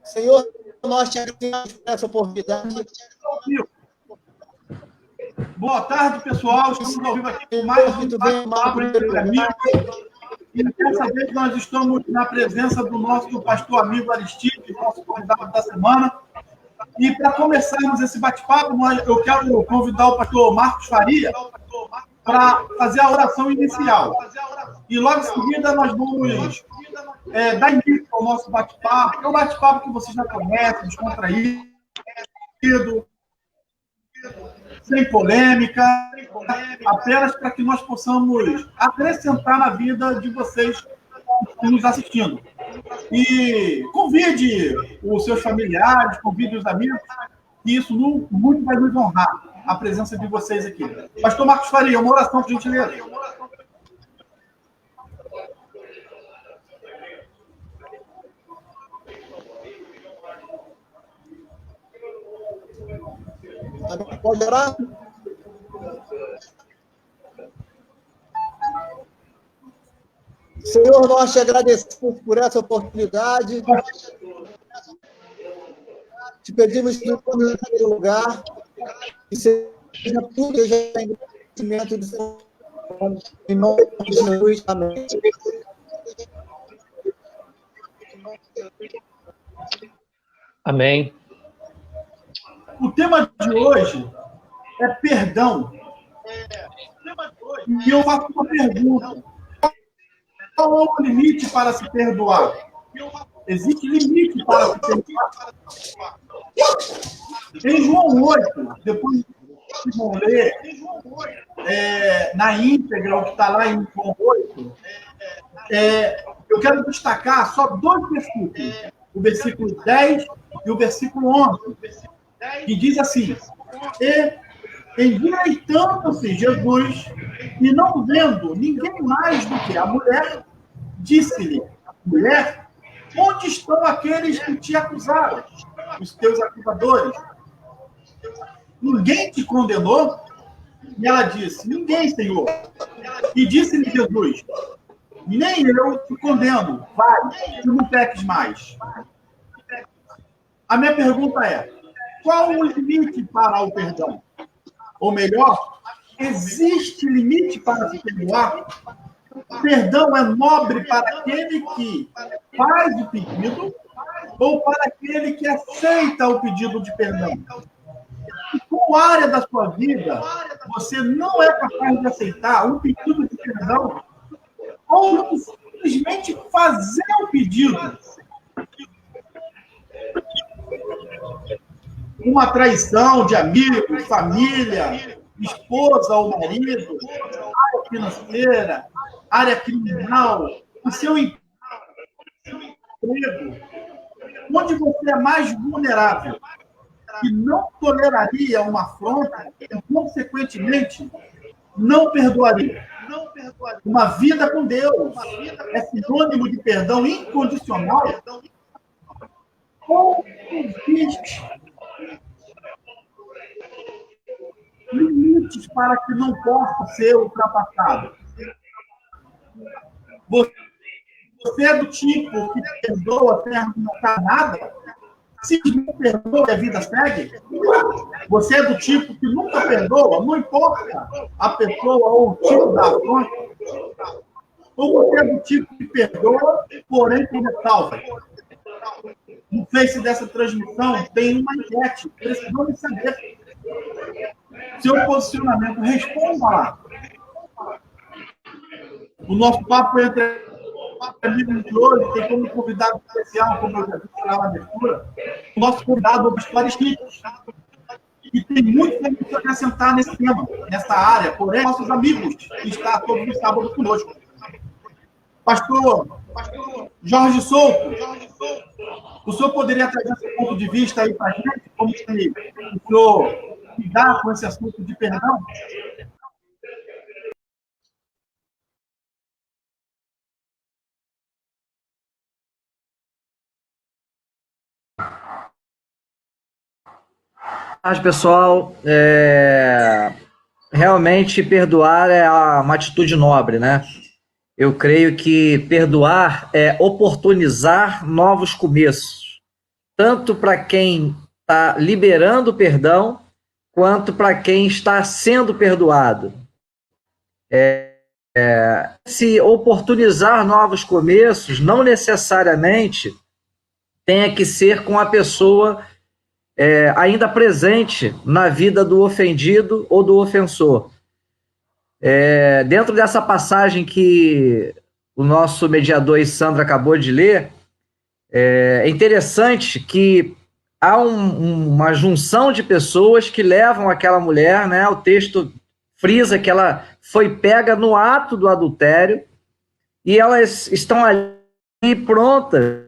Senhor, nós te agradecemos por essa oportunidade. Boa tarde, pessoal. Estamos ao vivo aqui com mais um bate-papo entre amigos. E dessa vez nós estamos na presença do nosso pastor amigo Aristide, nosso convidado da semana. E para começarmos esse bate-papo, eu quero convidar o pastor Marcos Faria para fazer a oração inicial. E logo em seguida nós vamos dar início ao nosso bate-papo. É um bate-papo que vocês já conhecem, descontraído, sem polêmica, apenas para que nós possamos acrescentar na vida de vocês que estão nos assistindo. E convide os seus familiares, convide os amigos, e isso muito vai nos honrar, a presença de vocês aqui. Pastor Marcos Faria, uma oração, por gentileza. Pode orar? Senhor, nós te agradecemos por essa oportunidade. Te pedimos que no primeiro lugar, que seja tudo que já tem conhecimento do Senhor. Em nome de Jesus. Amém. Amém. O tema de hoje é perdão. E eu faço uma pergunta. Qual é o limite para se perdoar? Existe limite para se perdoar? Em João 8, depois vocês vão ler na íntegra o que está lá em João 8, eu quero destacar só dois versículos. O versículo 10 e o versículo 11. Que diz assim: e endireitando-se Jesus, e não vendo ninguém mais do que a mulher, disse-lhe: mulher, onde estão aqueles que te acusaram, os teus acusadores? Ninguém te condenou? E ela disse: ninguém, Senhor. E disse-lhe Jesus: nem eu te condeno, vai, que não peques mais. A minha pergunta é: qual o limite para o perdão? Ou melhor, existe limite para se perdoar? O perdão é nobre para aquele que faz o pedido ou para aquele que aceita o pedido de perdão? Em qual área da sua vida você não é capaz de aceitar um pedido de perdão ou simplesmente fazer o pedido? Uma traição de amigo, família, esposa ou marido, área financeira, área criminal, o seu emprego, onde você é mais vulnerável e não toleraria uma afronta e, consequentemente, não perdoaria. Uma vida com Deus é sinônimo de perdão incondicional ou existe limites para que não possa ser ultrapassado? Você é do tipo que perdoa sem argumentar nada? Se não perdoa, a vida segue? Você é do tipo que nunca perdoa, não importa a pessoa ou o tipo da afronta? Ou você é do tipo que perdoa, porém com ressalva? No Face dessa transmissão tem uma enquete, precisamos saber seu posicionamento. Responda lá. O nosso papo entre amigos de hoje tem como convidado especial, como eu já disse lá na abertura, o nosso convidado, o Bispo Aristide. E tem muito que acrescentar nesse tema, nessa área, porém, nossos amigos que estão todos os sábados conosco. Pastor Jorge Souto, o senhor poderia trazer esse ponto de vista aí para a gente? Como que o senhor lidar com esse assunto de perdão? Mas, pessoal, realmente perdoar é uma atitude nobre, né? Eu creio que perdoar é oportunizar novos começos. tanto para quem está liberando o perdão, quanto para quem está sendo perdoado. Se oportunizar novos começos, não necessariamente tenha que ser com a pessoa ainda presente na vida do ofendido ou do ofensor. Dentro dessa passagem que o nosso mediador Sandro acabou de ler, é interessante que há uma junção de pessoas que levam aquela mulher, né? O texto frisa que ela foi pega no ato do adultério e elas estão ali prontas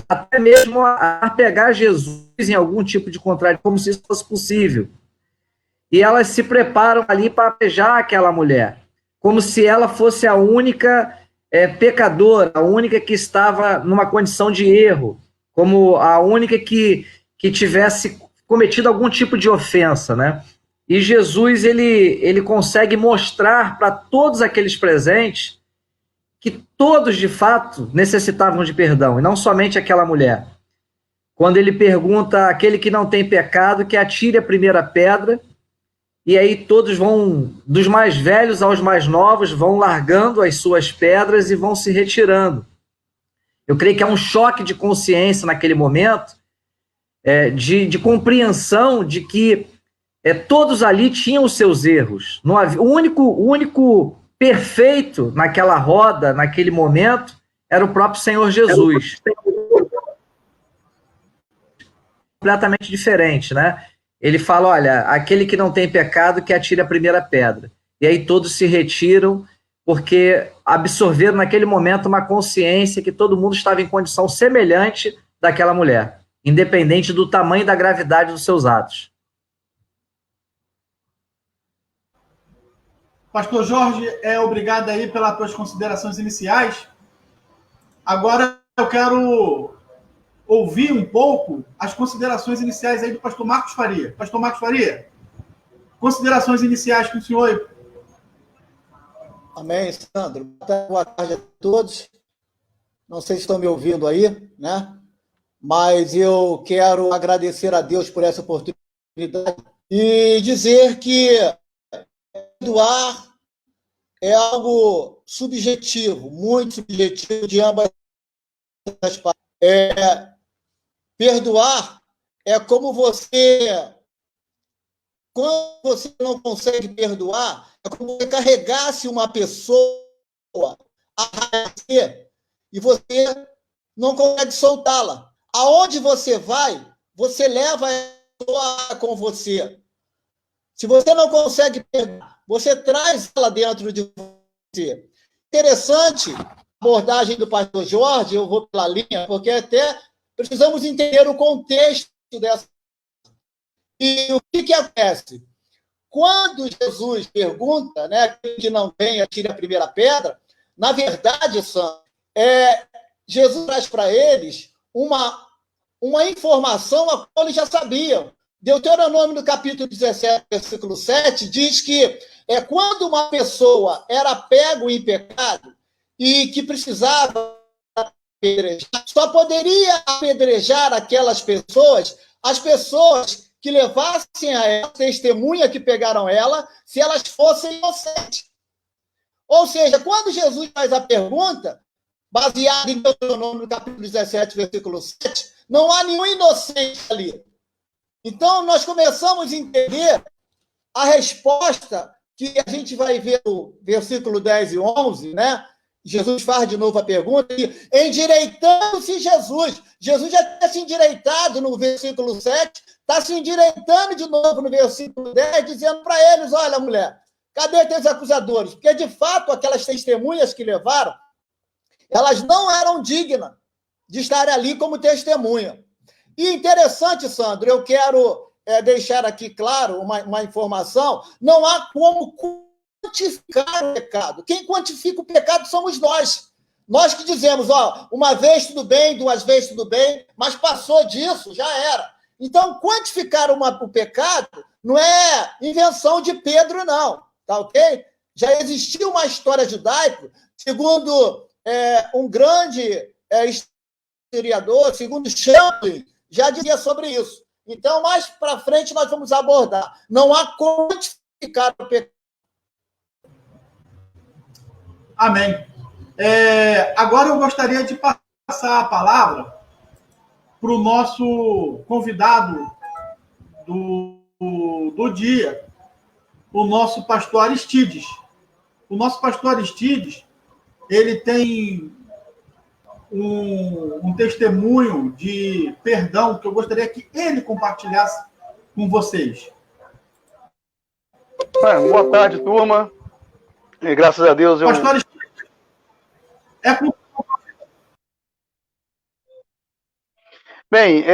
até mesmo a pegar Jesus em algum tipo de contradição, como se isso fosse possível. E elas se preparam ali para beijar aquela mulher, como se ela fosse a única pecadora, a única que estava numa condição de erro, como a única que tivesse cometido algum tipo de ofensa, né? E Jesus, ele consegue mostrar para todos aqueles presentes que todos, de fato, necessitavam de perdão, e não somente aquela mulher. Quando ele pergunta àquele que não tem pecado, que atire a primeira pedra, e aí todos vão, dos mais velhos aos mais novos, vão largando as suas pedras e vão se retirando. Eu creio que é um choque de consciência naquele momento, de compreensão de que todos ali tinham os seus erros. Não havia, o único perfeito naquela roda, naquele momento, era o próprio Senhor Jesus. Completamente diferente, né? Ele fala, olha, aquele que não tem pecado que atire a primeira pedra. E aí todos se retiram, porque absorveram naquele momento uma consciência que todo mundo estava em condição semelhante daquela mulher, independente do tamanho e da gravidade dos seus atos. Pastor Jorge, obrigado aí pelas tuas considerações iniciais. Agora eu quero ouvir um pouco as considerações iniciais aí do pastor Marcos Faria. Pastor Marcos Faria, considerações iniciais com o senhor. Amém, Sandro. Boa tarde a todos. Não sei se estão me ouvindo aí, né? Mas eu quero agradecer a Deus por essa oportunidade e dizer que perdoar é algo subjetivo, muito subjetivo de ambas as partes. Perdoar é como você... Quando você não consegue perdoar, é como você carregasse uma pessoa a você e você não consegue soltá-la. Aonde você vai, você leva a pessoa com você. Se você não consegue perdoar, você traz ela dentro de você. Interessante a abordagem do pastor Jorge, eu vou pela linha, porque até precisamos entender o contexto dessa. E o que acontece? Quando Jesus pergunta, né, que não tem, atire a primeira pedra, na verdade, Sam, Jesus traz para eles uma informação a qual eles já sabiam. Deuteronômio, no capítulo 17, versículo 7, diz que quando uma pessoa era pego em pecado e que precisava apedrejar, só poderia apedrejar aquelas pessoas, as pessoas que levassem a ela, testemunha que pegaram ela, se elas fossem inocentes. Ou seja, quando Jesus faz a pergunta, baseada em Deuteronômio, no capítulo 17, versículo 7, não há nenhum inocente ali. Então, nós começamos a entender a resposta que a gente vai ver no versículo 10 e 11, né? Jesus faz de novo a pergunta, e endireitando-se Jesus já tinha se endireitado no versículo 7, está se endireitando de novo no versículo 10, dizendo para eles, olha, mulher, cadê teus acusadores? Porque, de fato, aquelas testemunhas que levaram, elas não eram dignas de estar ali como testemunha. E interessante, Sandro, eu quero deixar aqui claro uma informação, não há como quantificar o pecado. Quem quantifica o pecado somos nós. Nós que dizemos, uma vez tudo bem, duas vezes tudo bem, mas passou disso, já era. Então, quantificar o pecado não é invenção de Pedro, não, tá ok? Já existiu uma história judaica, segundo um grande historiador, segundo Champlin, já dizia sobre isso. Então, mais para frente, nós vamos abordar. Não há como quantificar o pecado. Amém. Agora eu gostaria de passar a palavra para o nosso convidado do dia, o nosso pastor Aristides. O nosso pastor Aristides, ele tem um testemunho de perdão que eu gostaria que ele compartilhasse com vocês. Boa tarde, turma. E, graças a Deus, Pastor Aristides, Bem,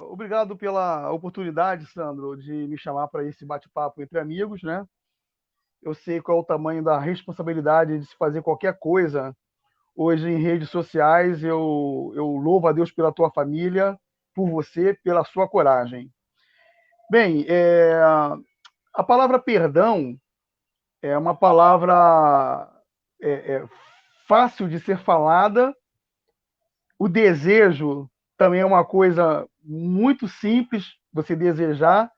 obrigado pela oportunidade, Sandro, de me chamar para esse bate-papo entre amigos, né? Eu sei qual é o tamanho da responsabilidade de se fazer qualquer coisa hoje em redes sociais. Eu louvo a Deus pela tua família, por você, pela sua coragem. Bem, a palavra perdão é uma palavra fácil de ser falada. O desejo também é uma coisa muito simples, você desejar,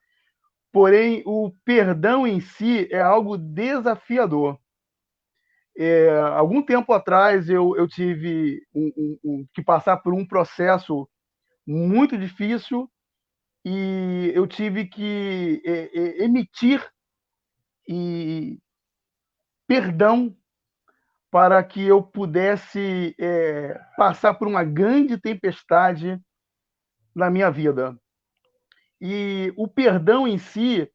porém o perdão em si é algo desafiador. Algum tempo atrás eu tive que passar por um processo muito difícil e eu tive que emitir perdão para que eu pudesse passar por uma grande tempestade na minha vida. E o perdão em si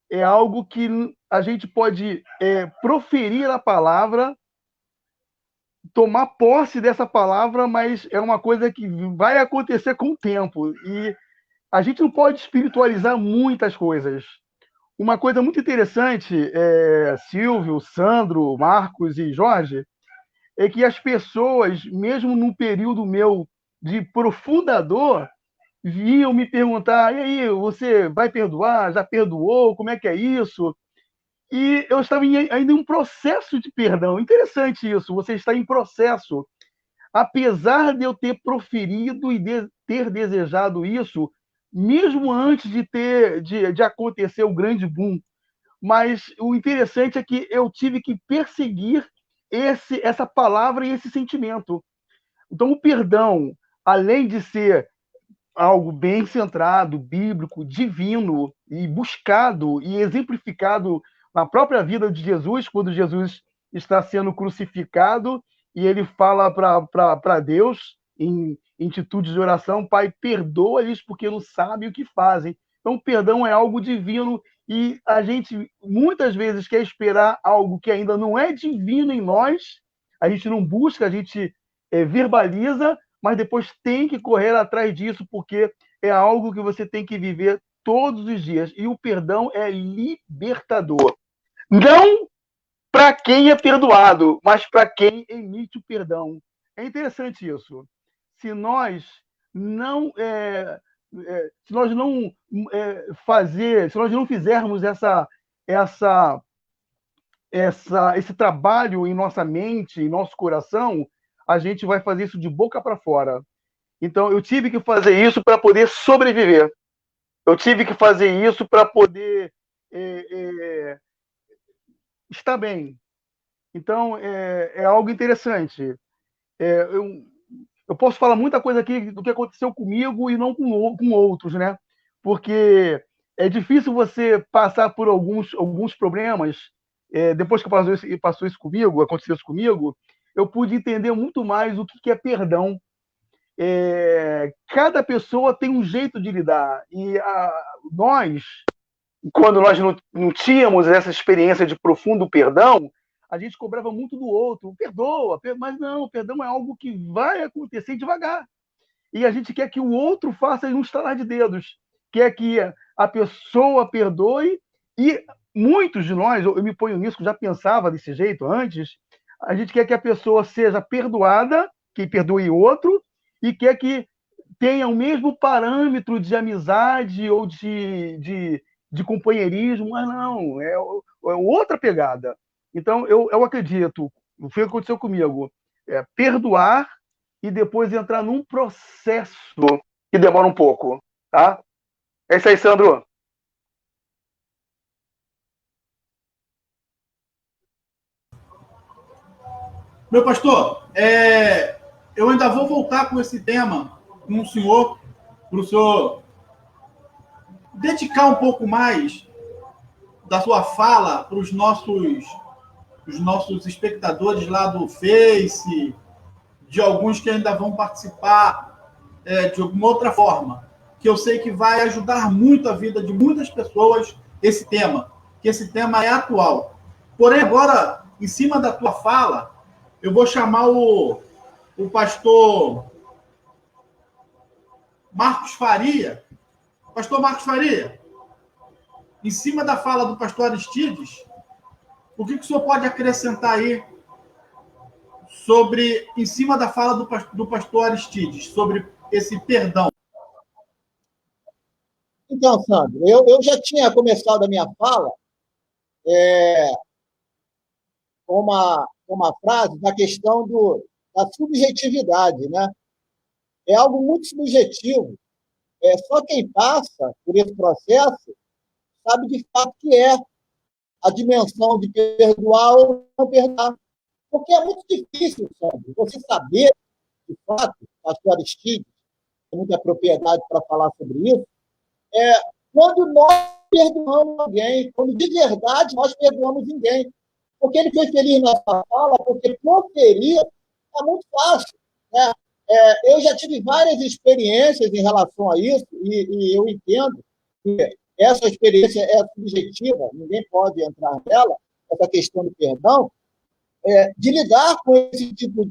é algo que a gente pode proferir a palavra, tomar posse dessa palavra, mas é uma coisa que vai acontecer com o tempo. E a gente não pode espiritualizar muitas coisas. Uma coisa muito interessante, Silvio, Sandro, Marcos e Jorge, é que as pessoas, mesmo num período meu de profunda dor, vinham me perguntar: e aí, você vai perdoar? Já perdoou? Como é que é isso? E eu estava ainda em um processo de perdão. Interessante isso, você está em processo. Apesar de eu ter proferido e ter desejado isso, mesmo antes de acontecer o grande boom. Mas o interessante é que eu tive que perseguir essa palavra e esse sentimento. Então, o perdão, além de ser algo bem centrado, bíblico, divino e buscado e exemplificado na própria vida de Jesus, quando Jesus está sendo crucificado e ele fala para Deus, em atitude de oração: Pai, perdoa-lhes porque não sabem o que fazem. Então, o perdão é algo divino e a gente muitas vezes quer esperar algo que ainda não é divino em nós, a gente não busca, a gente verbaliza, mas depois tem que correr atrás disso, porque é algo que você tem que viver todos os dias. E o perdão é libertador. Não para quem é perdoado, mas para quem emite o perdão. É interessante isso. Se nós não se nós não fizermos esse trabalho em nossa mente, em nosso coração, a gente vai fazer isso de boca para fora. Então, eu tive que fazer isso para poder sobreviver. Eu tive que fazer isso para poder estar bem. Então, é algo interessante. Eu posso falar muita coisa aqui do que aconteceu comigo e não com outros, né? Porque é difícil você passar por alguns problemas. Depois que passou isso comigo, aconteceu isso comigo, eu pude entender muito mais o que é perdão. Cada pessoa tem um jeito de lidar. E nós, quando nós não tínhamos essa experiência de profundo perdão, a gente cobrava muito do outro. Perdoa, mas não, perdão é algo que vai acontecer devagar. E a gente quer que o outro faça um estalar de dedos. Quer que a pessoa perdoe. E muitos de nós, eu me ponho nisso, que já pensava desse jeito antes, a gente quer que a pessoa seja perdoada, que perdoe outro, e quer que tenha o mesmo parâmetro de amizade ou de companheirismo, mas não, é outra pegada. Então, eu acredito, foi o que aconteceu comigo, perdoar e depois entrar num processo que demora um pouco, tá? É isso aí, Sandro. Meu pastor, eu ainda vou voltar com esse tema com o senhor, para o senhor dedicar um pouco mais da sua fala para os nossos espectadores lá do Face, de alguns que ainda vão participar de alguma outra forma, que eu sei que vai ajudar muito a vida de muitas pessoas esse tema, que esse tema é atual. Porém, agora, em cima da tua fala, eu vou chamar o pastor Marcos Faria. Pastor Marcos Faria, em cima da fala do pastor Aristides, o que o senhor pode acrescentar aí sobre, em cima da fala do pastor Aristides, sobre esse perdão? Então, Sandro, eu já tinha começado a minha fala com uma frase da questão da subjetividade, né? É algo muito subjetivo. Só quem passa por esse processo sabe de fato que é a dimensão de perdoar ou não perdoar. Porque é muito difícil, Sandro, você saber, de fato, pastor Aristides, tem muita propriedade para falar sobre isso, quando nós perdoamos alguém, quando de verdade nós perdoamos ninguém. Porque ele foi feliz nessa fala, porque proferir é muito fácil. Né? Eu já tive várias experiências em relação a isso, e eu entendo que essa experiência é subjetiva, ninguém pode entrar nela, essa questão do perdão, de lidar com esse tipo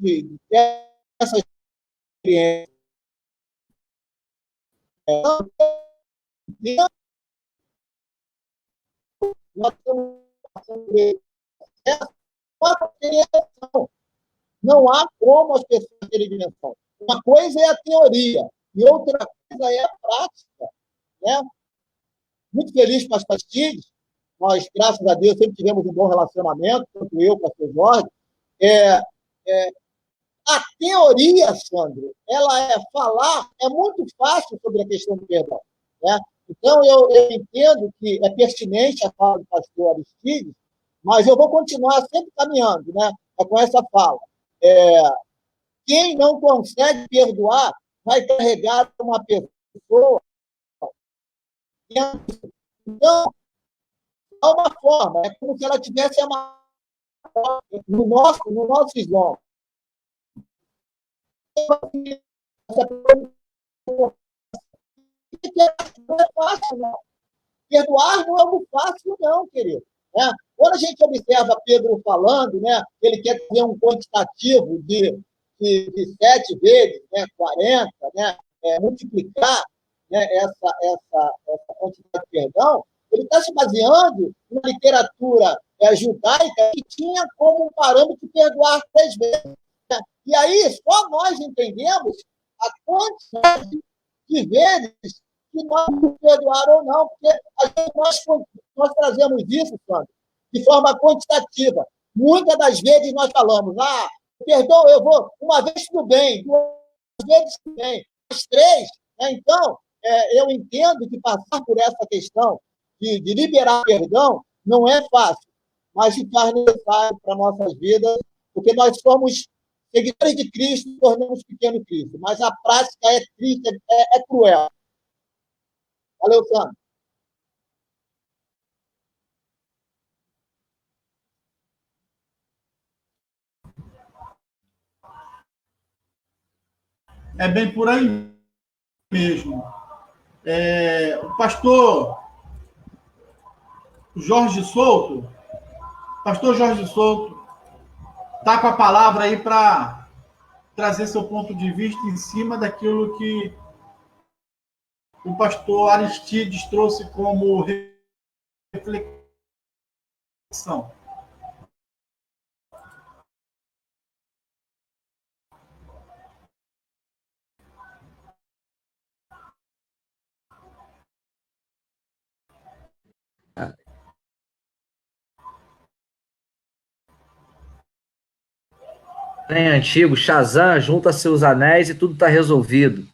essa experiência. Nós estamos passando por esse processo, não há como as pessoas terem dimensão. Uma coisa é a teoria e outra coisa é a prática. Né? Muito feliz com as pastilhas. Nós, graças a Deus, sempre tivemos um bom relacionamento, tanto eu com o seu Jorge. A teoria, Sandro, falar é muito fácil sobre a questão do perdão. Né? Então, eu entendo que é pertinente a fala do pastor Aristides, mas eu vou continuar sempre caminhando, né? Com essa fala. Quem não consegue perdoar vai carregar uma pessoa. Então, há uma forma, é como se ela tivesse no nosso idioma. Não é fácil, não. Perdoar não é algo fácil, não, querido. Né? Quando a gente observa Pedro falando, né, ele quer ter um quantitativo de 7 vezes, né, 40, né, multiplicar, né, essa quantidade de perdão, ele está se baseando na literatura judaica que tinha como um parâmetro perdoar 3 vezes. Né? E aí só nós entendemos a quantidade de vezes que nós nos perdoar ou não, porque nós trazemos isso, Sandro, de forma quantitativa. Muitas das vezes nós falamos, perdão, eu vou uma vez tudo bem, 2 vezes tudo bem, mas 3. Né? Então, eu entendo que passar por essa questão de liberar perdão não é fácil, mas se faz necessário para nossas vidas, porque nós somos seguidores de Cristo, tornamos pequeno Cristo, mas a prática é triste, é cruel. Valeu, Sandro. É bem por aí mesmo. O pastor Jorge Souto, está com a palavra aí para trazer seu ponto de vista em cima daquilo que o pastor Aristides trouxe como reflexão. Antigo, Shazam, junta seus anéis e tudo está resolvido.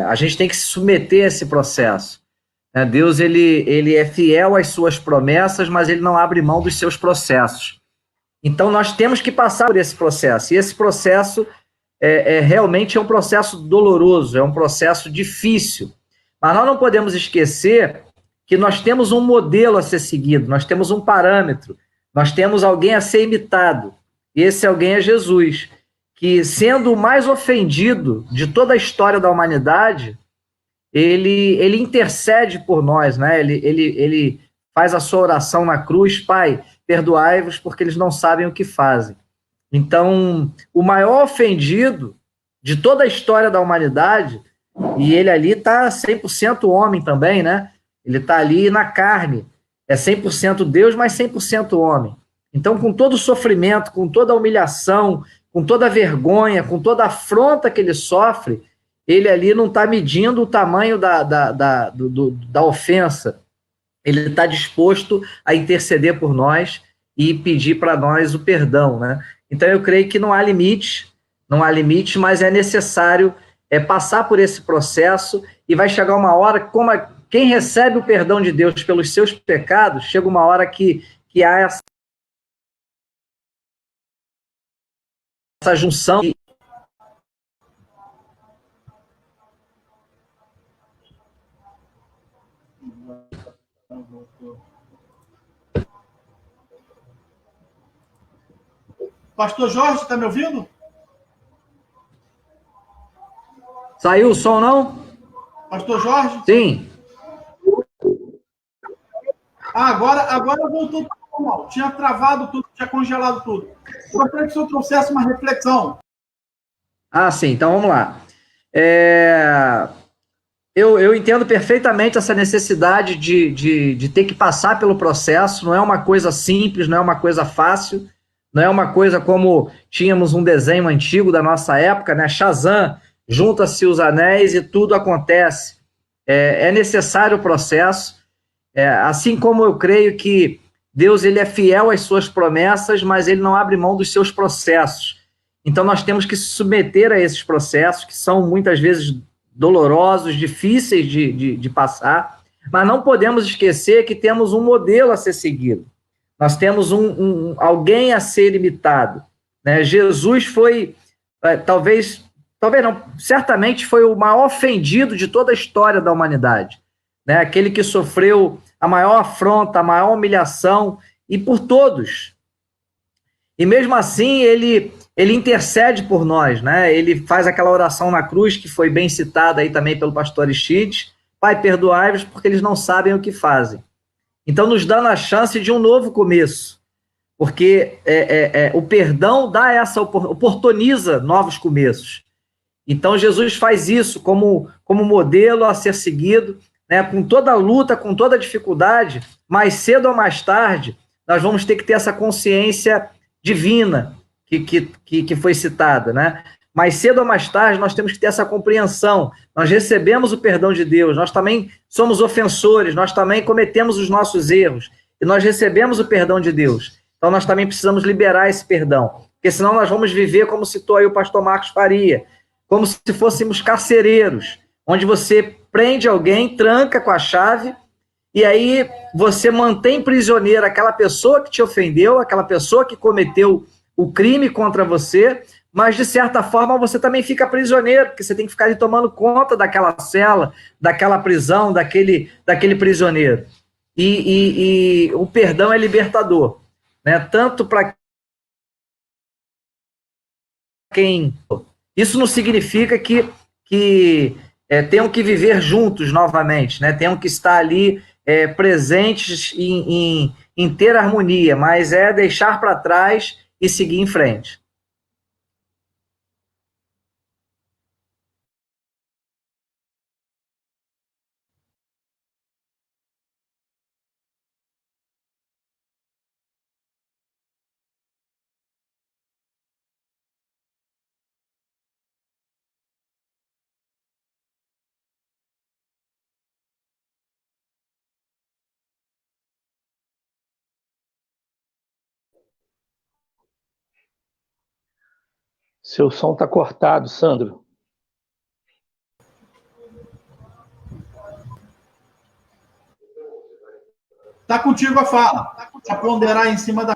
A gente tem que se submeter a esse processo. Né? Deus ele é fiel às suas promessas, mas ele não abre mão dos seus processos. Então, nós temos que passar por esse processo. E esse processo realmente é um processo doloroso, é um processo difícil. Mas nós não podemos esquecer que nós temos um modelo a ser seguido, nós temos um parâmetro, nós temos alguém a ser imitado. E esse alguém é Jesus, que, sendo o mais ofendido de toda a história da humanidade, ele intercede por nós, né? Ele faz a sua oração na cruz: Pai, perdoai-vos porque eles não sabem o que fazem. Então, o maior ofendido de toda a história da humanidade, e ele ali está 100% homem também, né? Ele está ali na carne, é 100% Deus, mas 100% homem. Então, com todo o sofrimento, com toda a humilhação, com toda a vergonha, com toda a afronta que ele sofre, ele ali não está medindo o tamanho da ofensa. Ele está disposto a interceder por nós e pedir para nós o perdão, né? Então, eu creio que não há limite, mas é necessário passar por esse processo, e vai chegar uma hora, quem recebe o perdão de Deus pelos seus pecados, chega uma hora que há essa junção. Pastor Jorge, está me ouvindo? Saiu o som, não? Pastor Jorge? Sim. Agora voltou tudo normal. Tinha travado tudo, tinha congelado tudo. Eu gostaria que o senhor trouxesse uma reflexão. Sim, então vamos lá. Eu entendo perfeitamente essa necessidade de ter que passar pelo processo. Não é uma coisa simples, não é uma coisa fácil, não é uma coisa como tínhamos um desenho antigo da nossa época, né? Shazam, junta-se os anéis e tudo acontece. É necessário o processo, assim como eu creio que Deus ele é fiel às suas promessas, mas ele não abre mão dos seus processos. Então nós temos que se submeter a esses processos, que são muitas vezes dolorosos, difíceis de passar, mas não podemos esquecer que temos um modelo a ser seguido. Nós temos alguém a ser imitado. Né? Jesus foi, talvez não, certamente foi o maior ofendido de toda a história da humanidade. Né? Aquele que sofreu a maior afronta, a maior humilhação, e por todos. E mesmo assim, ele intercede por nós, né? Ele faz aquela oração na cruz, que foi bem citada aí também pelo pastor Aristides: Pai, perdoai-vos porque eles não sabem o que fazem. Então, nos dando a chance de um novo começo, porque o perdão oportuniza novos começos. Então, Jesus faz isso como modelo a ser seguido, né? Com toda a luta, com toda a dificuldade, mais cedo ou mais tarde, nós vamos ter que ter essa consciência divina que foi citada, né? Mais cedo ou mais tarde, nós temos que ter essa compreensão. Nós recebemos o perdão de Deus, nós também somos ofensores, nós também cometemos os nossos erros, e nós recebemos o perdão de Deus. Então, nós também precisamos liberar esse perdão, porque senão nós vamos viver, como citou aí o pastor Marcos Faria, como se fôssemos carcereiros, onde você prende alguém, tranca com a chave, e aí você mantém prisioneiro aquela pessoa que te ofendeu, aquela pessoa que cometeu o crime contra você, mas de certa forma você também fica prisioneiro, porque você tem que ficar ali tomando conta daquela cela, daquela prisão, daquele prisioneiro. E o perdão é libertador, né? Tanto para quem... Isso não significa que tenham que viver juntos novamente, né? Tenham que estar ali presentes em ter harmonia, mas é deixar para trás e seguir em frente. Seu som está cortado, Sandro. Está contigo a fala. Para ponderar em cima da...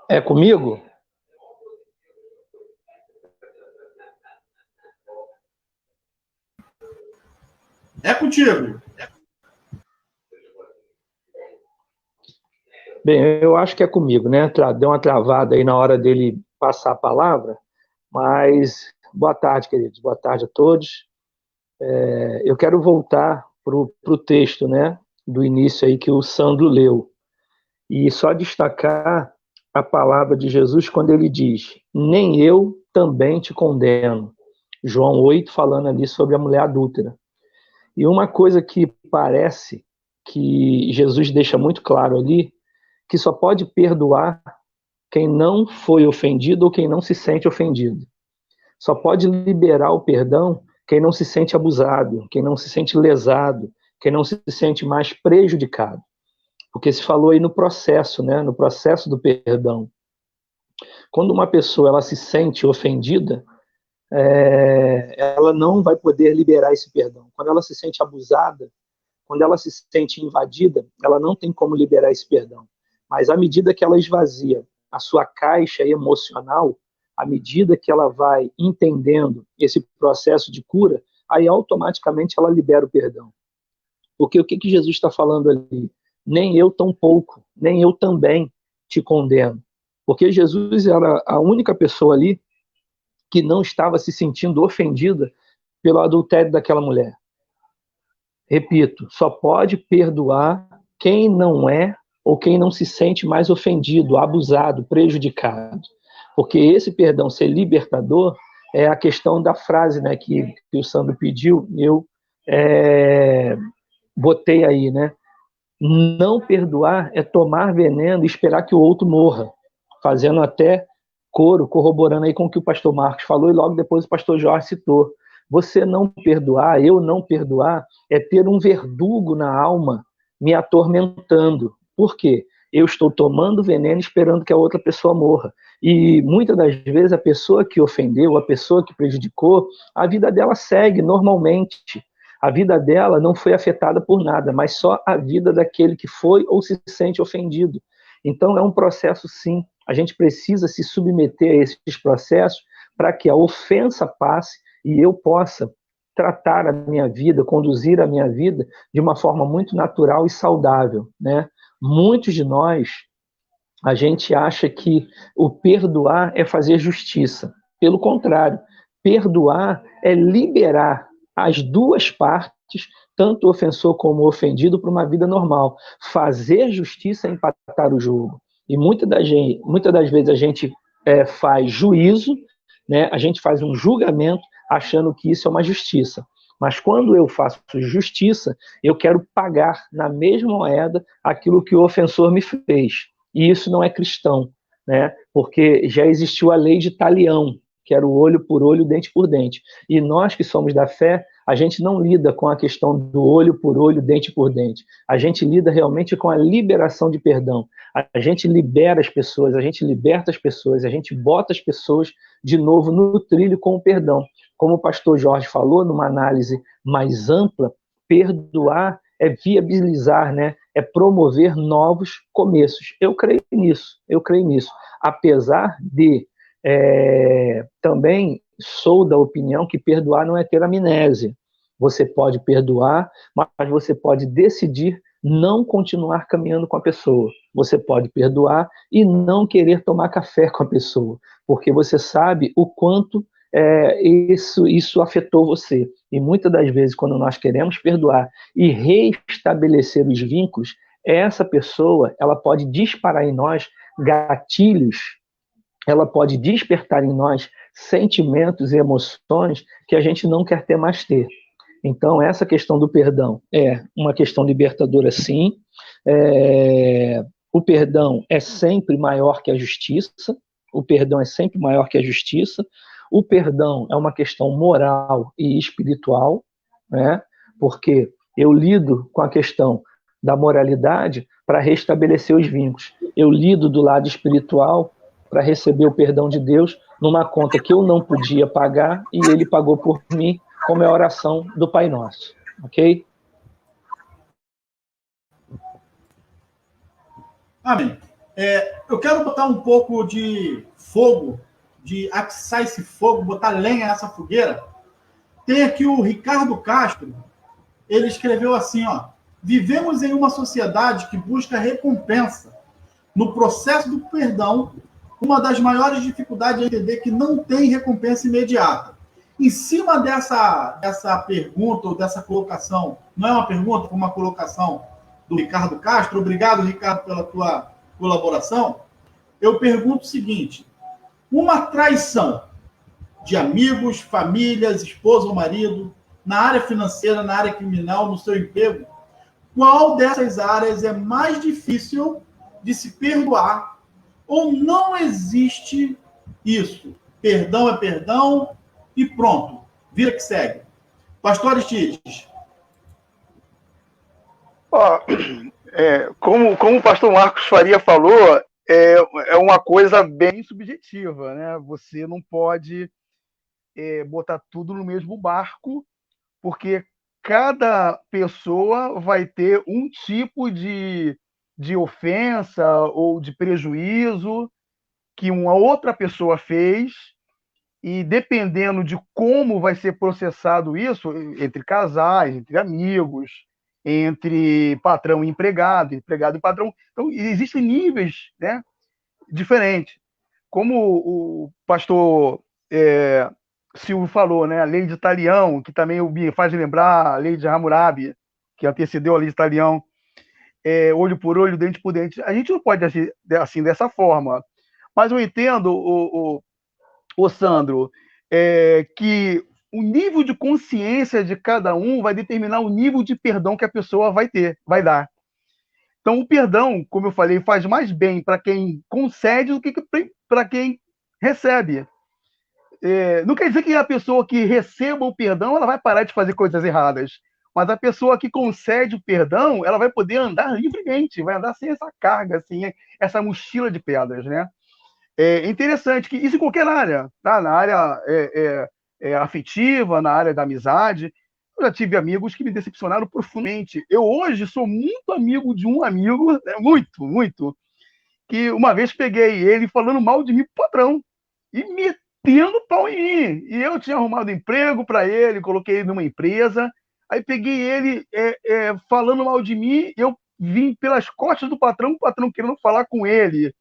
É comigo? É contigo. Bem, eu acho que é comigo, né? Deu uma travada aí na hora dele passar a palavra, mas boa tarde, queridos. Boa tarde a todos. Eu quero voltar para o texto, né? Do início aí que o Sandro leu. E só destacar a palavra de Jesus quando ele diz: nem eu também te condeno. João 8, falando ali sobre a mulher adúltera. E uma coisa que parece que Jesus deixa muito claro ali, que só pode perdoar quem não foi ofendido ou quem não se sente ofendido. Só pode liberar o perdão quem não se sente abusado, quem não se sente lesado, quem não se sente mais prejudicado. Porque se falou aí no processo, né? No processo do perdão. Quando uma pessoa ela se sente ofendida, ela não vai poder liberar esse perdão. Quando ela se sente abusada, quando ela se sente invadida, ela não tem como liberar esse perdão. Mas à medida que ela esvazia a sua caixa emocional, à medida que ela vai entendendo esse processo de cura, aí automaticamente ela libera o perdão. Porque o que Jesus está falando ali? Nem eu tampouco, nem eu também te condeno. Porque Jesus era a única pessoa ali que não estava se sentindo ofendida pelo adultério daquela mulher. Repito, só pode perdoar quem não é ou quem não se sente mais ofendido, abusado, prejudicado. Porque esse perdão ser libertador é a questão da frase, né, que o Sandro pediu, eu botei aí, né? Não perdoar é tomar veneno e esperar que o outro morra, fazendo até coro, corroborando aí com o que o pastor Marcos falou e logo depois o pastor Jorge citou. Você não perdoar, eu não perdoar, é ter um verdugo na alma me atormentando. Por quê? Eu estou tomando veneno esperando que a outra pessoa morra. E muitas das vezes a pessoa que ofendeu, a pessoa que prejudicou, a vida dela segue normalmente. A vida dela não foi afetada por nada, mas só a vida daquele que foi ou se sente ofendido. Então é um processo, sim. A gente precisa se submeter a esses processos para que a ofensa passe e eu possa tratar a minha vida, conduzir a minha vida de uma forma muito natural e saudável, né? Muitos de nós, a gente acha que o perdoar é fazer justiça. Pelo contrário, perdoar é liberar as duas partes, tanto o ofensor como o ofendido, para uma vida normal. Fazer justiça é empatar o jogo. E muitas das vezes a gente faz juízo, né? A gente faz um julgamento achando que isso é uma justiça. Mas quando eu faço justiça, eu quero pagar na mesma moeda aquilo que o ofensor me fez. E isso não é cristão, né? Porque já existiu a lei de Talião, que era o olho por olho, dente por dente. E nós que somos da fé, a gente não lida com a questão do olho por olho, dente por dente. A gente lida realmente com a liberação de perdão. A gente libera as pessoas, a gente liberta as pessoas, a gente bota as pessoas de novo no trilho com o perdão. Como o pastor Jorge falou, numa análise mais ampla, perdoar é viabilizar, né? É promover novos começos. Eu creio nisso. Apesar de também sou da opinião que perdoar não é ter amnésia. Você pode perdoar, mas você pode decidir não continuar caminhando com a pessoa. Você pode perdoar e não querer tomar café com a pessoa, porque você sabe o quanto isso afetou você. E muitas das vezes, quando nós queremos perdoar e restabelecer os vínculos, essa pessoa ela pode disparar em nós gatilhos, ela pode despertar em nós sentimentos e emoções que a gente não quer ter mais ter. Então, essa questão do perdão é uma questão libertadora, sim. O perdão é sempre maior que a justiça. O perdão é sempre maior que a justiça. O perdão é uma questão moral e espiritual, né? Porque eu lido com a questão da moralidade para restabelecer os vínculos. Eu lido do lado espiritual para receber o perdão de Deus numa conta que eu não podia pagar e ele pagou por mim, como é a oração do Pai Nosso. Ok? Amém. Eu quero botar um pouco de fogo, de atiçar esse fogo, botar lenha nessa fogueira. Tem aqui o Ricardo Castro, ele escreveu assim, ó: vivemos em uma sociedade que busca recompensa. No processo do perdão, uma das maiores dificuldades é entender que não tem recompensa imediata. Em cima dessa pergunta, ou dessa colocação, não é uma pergunta, foi uma colocação do Ricardo Castro, obrigado, Ricardo, pela tua colaboração, eu pergunto o seguinte: uma traição de amigos, famílias, esposa ou marido, na área financeira, na área criminal, no seu emprego, qual dessas áreas é mais difícil de se perdoar? Ou não existe isso? Perdão é perdão e pronto. Vira que segue. Pastor Aristides. Ó, como o pastor Marcos Faria falou, é uma coisa bem subjetiva, né? Você não pode botar tudo no mesmo barco, porque cada pessoa vai ter um tipo de ofensa ou de prejuízo que uma outra pessoa fez, e dependendo de como vai ser processado isso, entre casais, entre amigos, entre patrão e empregado, empregado e patrão, então existem níveis, né, diferentes. Como o pastor Silvio falou, né, a lei de Talião, que também me faz lembrar a lei de Hammurabi, que antecedeu a lei de Talião, olho por olho, dente por dente. A gente não pode agir assim, dessa forma. Mas eu entendo, o Sandro, que o nível de consciência de cada um vai determinar o nível de perdão que a pessoa vai dar. Então, o perdão, como eu falei, faz mais bem para quem concede do que para quem recebe. Não quer dizer que a pessoa que receba o perdão ela vai parar de fazer coisas erradas, mas a pessoa que concede o perdão ela vai poder andar livremente, vai andar sem essa carga, sem essa mochila de pedras, né? É interessante que isso em qualquer área, tá? Na área afetiva, na área da amizade. Eu já tive amigos que me decepcionaram profundamente. Eu hoje sou muito amigo de um amigo, né? Muito, muito, que uma vez peguei ele falando mal de mim pro patrão e metendo pau em mim. E eu tinha arrumado emprego para ele, coloquei ele numa empresa, aí peguei ele falando mal de mim, eu vim pelas costas do patrão, o patrão querendo falar com ele,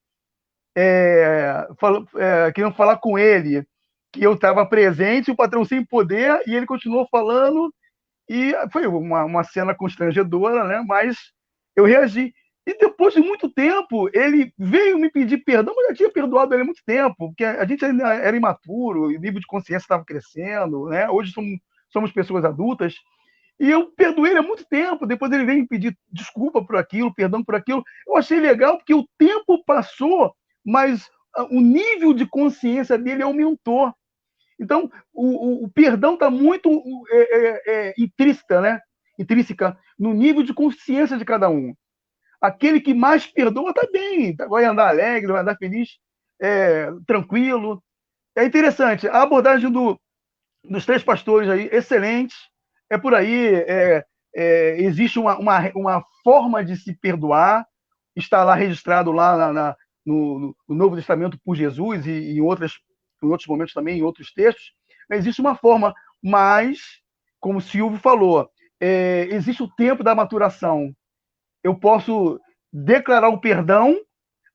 queriam falar com ele, que eu estava presente, o patrão sem poder, e ele continuou falando, e foi uma cena constrangedora, né? Mas eu reagi. E depois de muito tempo, ele veio me pedir perdão, mas eu já tinha perdoado ele há muito tempo, porque a gente ainda era imaturo, o nível de consciência estava crescendo, né? Hoje somos pessoas adultas, e eu perdoei ele há muito tempo. Depois ele veio me pedir desculpa por aquilo, perdão por aquilo. Eu achei legal, porque o tempo passou, mas o nível de consciência dele aumentou. Então, o perdão está muito intrínseca, né? Intrínseca no nível de consciência de cada um. Aquele que mais perdoa está bem, vai andar alegre, vai andar feliz, tranquilo. É interessante. A abordagem dos três pastores aí, excelente. É por aí. Existe uma forma de se perdoar. Está lá registrado lá no Novo Testamento por Jesus e em outros momentos também, em outros textos. Existe uma forma, mas, como o Silvio falou, existe o tempo da maturação. Eu posso declarar o perdão,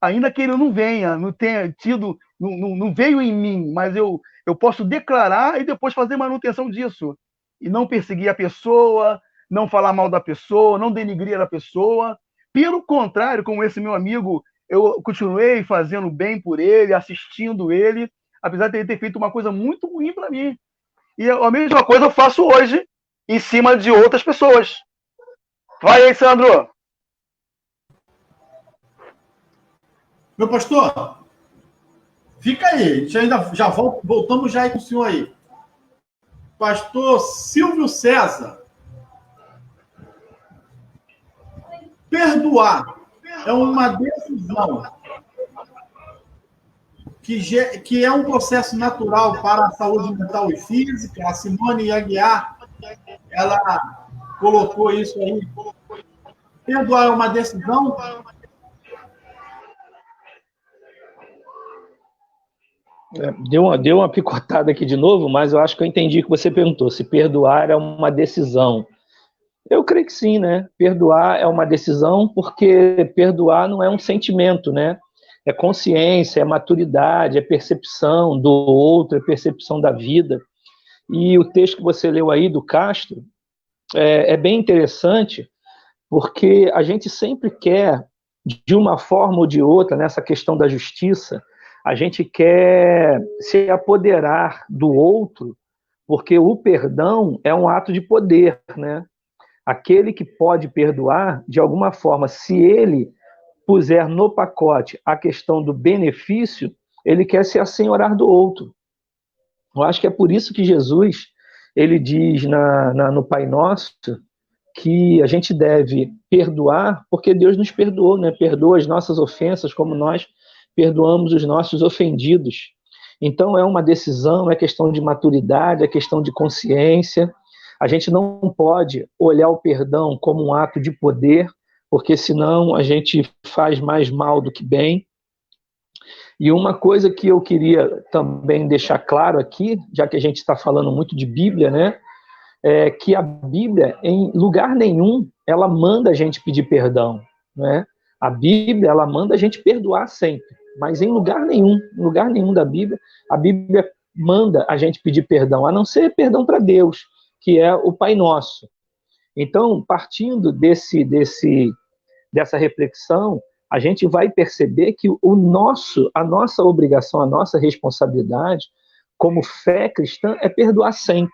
ainda que ele não venha, não tenha tido, não veio em mim, mas eu posso declarar e depois fazer manutenção disso. E não perseguir a pessoa, não falar mal da pessoa, não denigrir a pessoa. Pelo contrário, como esse meu amigo, eu continuei fazendo bem por ele, assistindo ele, apesar de ele ter feito uma coisa muito ruim para mim. E a mesma coisa eu faço hoje em cima de outras pessoas. Vai aí, Sandro! Meu pastor, fica aí. A gente ainda já voltamos já aí com o senhor aí. Pastor Silvio César. Perdoar é uma decisão. que é um processo natural para a saúde mental e física. A Simone Aguiar, ela colocou isso aí. Perdoar é uma decisão? Deu uma picotada aqui de novo, mas eu acho que eu entendi o que você perguntou, se perdoar é uma decisão. Eu creio que sim, né? Perdoar é uma decisão, porque perdoar não é um sentimento, né? É consciência, é maturidade, é percepção do outro, é percepção da vida. E o texto que você leu aí do Castro é bem interessante, porque a gente sempre quer, de uma forma ou de outra, nessa questão da justiça, a gente quer se apoderar do outro, porque o perdão é um ato de poder, né? Aquele que pode perdoar, de alguma forma, se ele puser no pacote a questão do benefício, ele quer se assenhorar do outro. Eu acho que é por isso que Jesus, ele diz no Pai Nosso, que a gente deve perdoar, porque Deus nos perdoou, né? Perdoa as nossas ofensas, como nós perdoamos os nossos ofendidos. Então, é uma decisão, é questão de maturidade, é questão de consciência. A gente não pode olhar o perdão como um ato de poder, porque senão a gente faz mais mal do que bem. E uma coisa que eu queria também deixar claro aqui, já que a gente está falando muito de Bíblia, né? É que a Bíblia, em lugar nenhum, ela manda a gente pedir perdão, né? A Bíblia, ela manda a gente perdoar sempre, mas em lugar nenhum da Bíblia, a Bíblia manda a gente pedir perdão, a não ser perdão para Deus, que é o Pai Nosso. Então, partindo dessa reflexão, a gente vai perceber que a nossa obrigação, a nossa responsabilidade, como fé cristã, é perdoar sempre.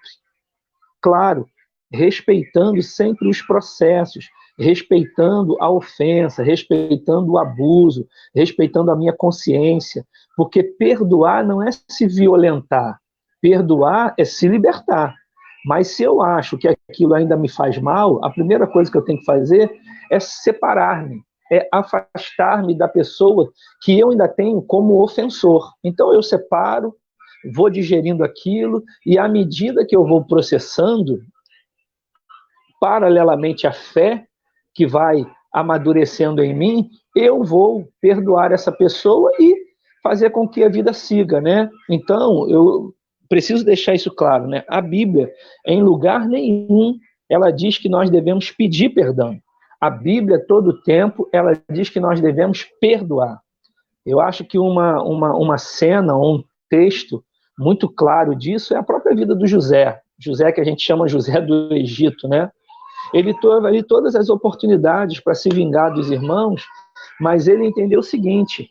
Claro, respeitando sempre os processos, respeitando a ofensa, respeitando o abuso, respeitando a minha consciência, porque perdoar não é se violentar, perdoar é se libertar. Mas se eu acho que aquilo ainda me faz mal, a primeira coisa que eu tenho que fazer é separar-me, é afastar-me da pessoa que eu ainda tenho como ofensor. Então eu separo, vou digerindo aquilo, e à medida que eu vou processando, paralelamente à fé que vai amadurecendo em mim, eu vou perdoar essa pessoa e fazer com que a vida siga, né? Então, eu preciso deixar isso claro, né? A Bíblia, em lugar nenhum, ela diz que nós devemos pedir perdão. A Bíblia, todo o tempo, ela diz que nós devemos perdoar. Eu acho que uma cena, um texto muito claro disso é a própria vida do José. José, que a gente chama José do Egito, né? Ele teve ali todas as oportunidades para se vingar dos irmãos, mas ele entendeu o seguinte: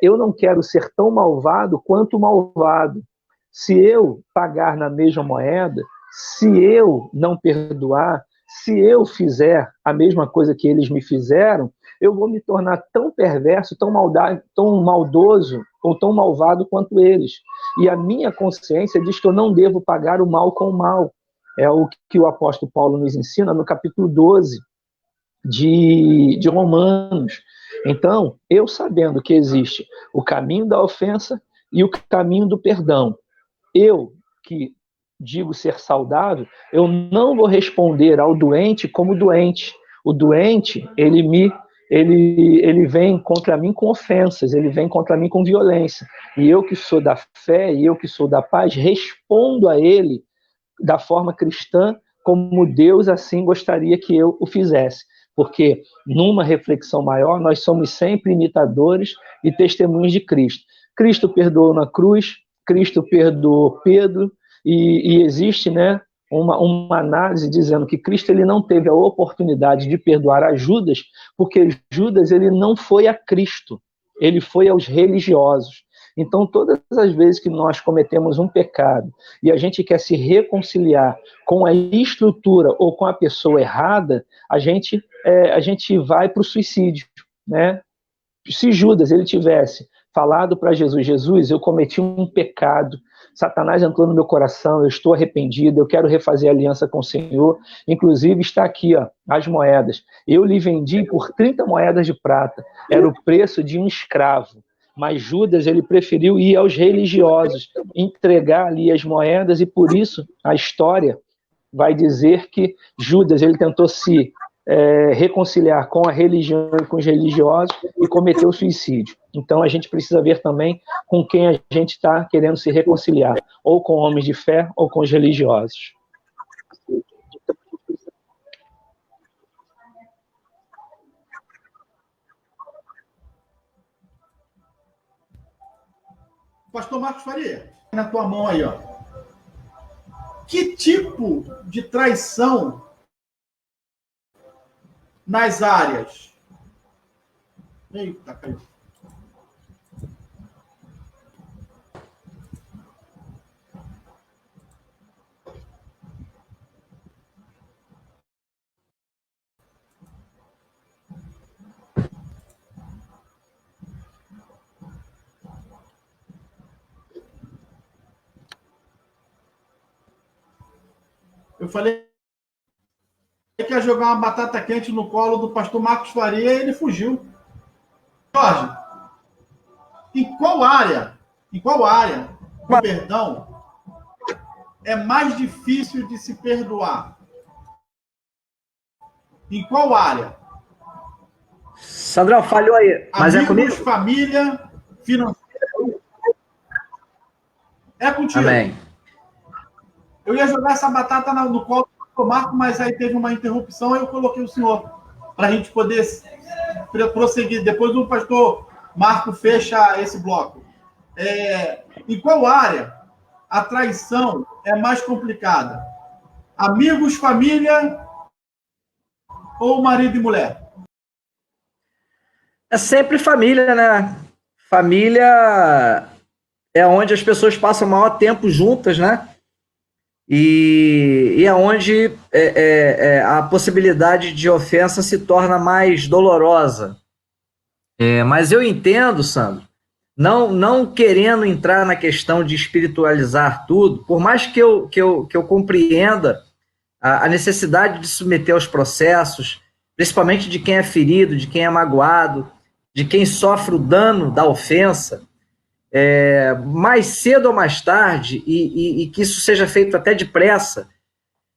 eu não quero ser tão malvado quanto o malvado. Se eu pagar na mesma moeda, se eu não perdoar, se eu fizer a mesma coisa que eles me fizeram, eu vou me tornar tão perverso, tão maldoso ou tão malvado quanto eles. E a minha consciência diz que eu não devo pagar o mal com o mal. É o que o apóstolo Paulo nos ensina no capítulo 12 de Romanos. Então, eu sabendo que existe o caminho da ofensa e o caminho do perdão, eu, que digo ser saudável, eu não vou responder ao doente como doente. O doente, ele vem contra mim com ofensas, ele vem contra mim com violência. E eu que sou da fé, e eu que sou da paz, respondo a ele da forma cristã, como Deus assim gostaria que eu o fizesse. Porque numa reflexão maior, nós somos sempre imitadores e testemunhos de Cristo. Cristo perdoou na cruz, Cristo perdoou Pedro, e existe, né, uma análise dizendo que Cristo ele não teve a oportunidade de perdoar a Judas, porque Judas ele não foi a Cristo, ele foi aos religiosos. Então, todas as vezes que nós cometemos um pecado e a gente quer se reconciliar com a estrutura ou com a pessoa errada, a gente vai para o suicídio, né? Se Judas ele tivesse falado para Jesus: Jesus, eu cometi um pecado, Satanás entrou no meu coração, eu estou arrependido, eu quero refazer aliança com o Senhor, inclusive está aqui, ó, as moedas, eu lhe vendi por 30 moedas de prata, era o preço de um escravo, mas Judas ele preferiu ir aos religiosos, entregar ali as moedas, e por isso a história vai dizer que Judas ele tentou se reconciliar com a religião e com os religiosos e cometeu suicídio. Então a gente precisa ver também com quem a gente está querendo se reconciliar, ou com homens de fé ou com os religiosos. Pastor Marcos Faria, na tua mão aí, ó. Que tipo de traição nas áreas? Eita, caiu. Eu falei que ia jogar uma batata quente no colo do pastor Marcos Faria e ele fugiu. Jorge, em qual área do perdão é mais difícil de se perdoar? Em qual área? Sandrão, falhou aí. Mas amigos, é comigo? Família, financeiro. É contigo. Amém. Eu ia jogar essa batata no colo do pastor Marco, mas aí teve uma interrupção e eu coloquei o senhor para a gente poder prosseguir. Depois o pastor Marco fecha esse bloco. Em qual área a traição é mais complicada? Amigos, família ou marido e mulher? É sempre família, né? Família é onde as pessoas passam o maior tempo juntas, né? E é onde a possibilidade de ofensa se torna mais dolorosa. Mas eu entendo, Sandro, não querendo entrar na questão de espiritualizar tudo, por mais que eu compreenda a necessidade de submeter aos processos, principalmente de quem é ferido, de quem é magoado, de quem sofre o dano da ofensa, mais cedo ou mais tarde, e que isso seja feito até depressa,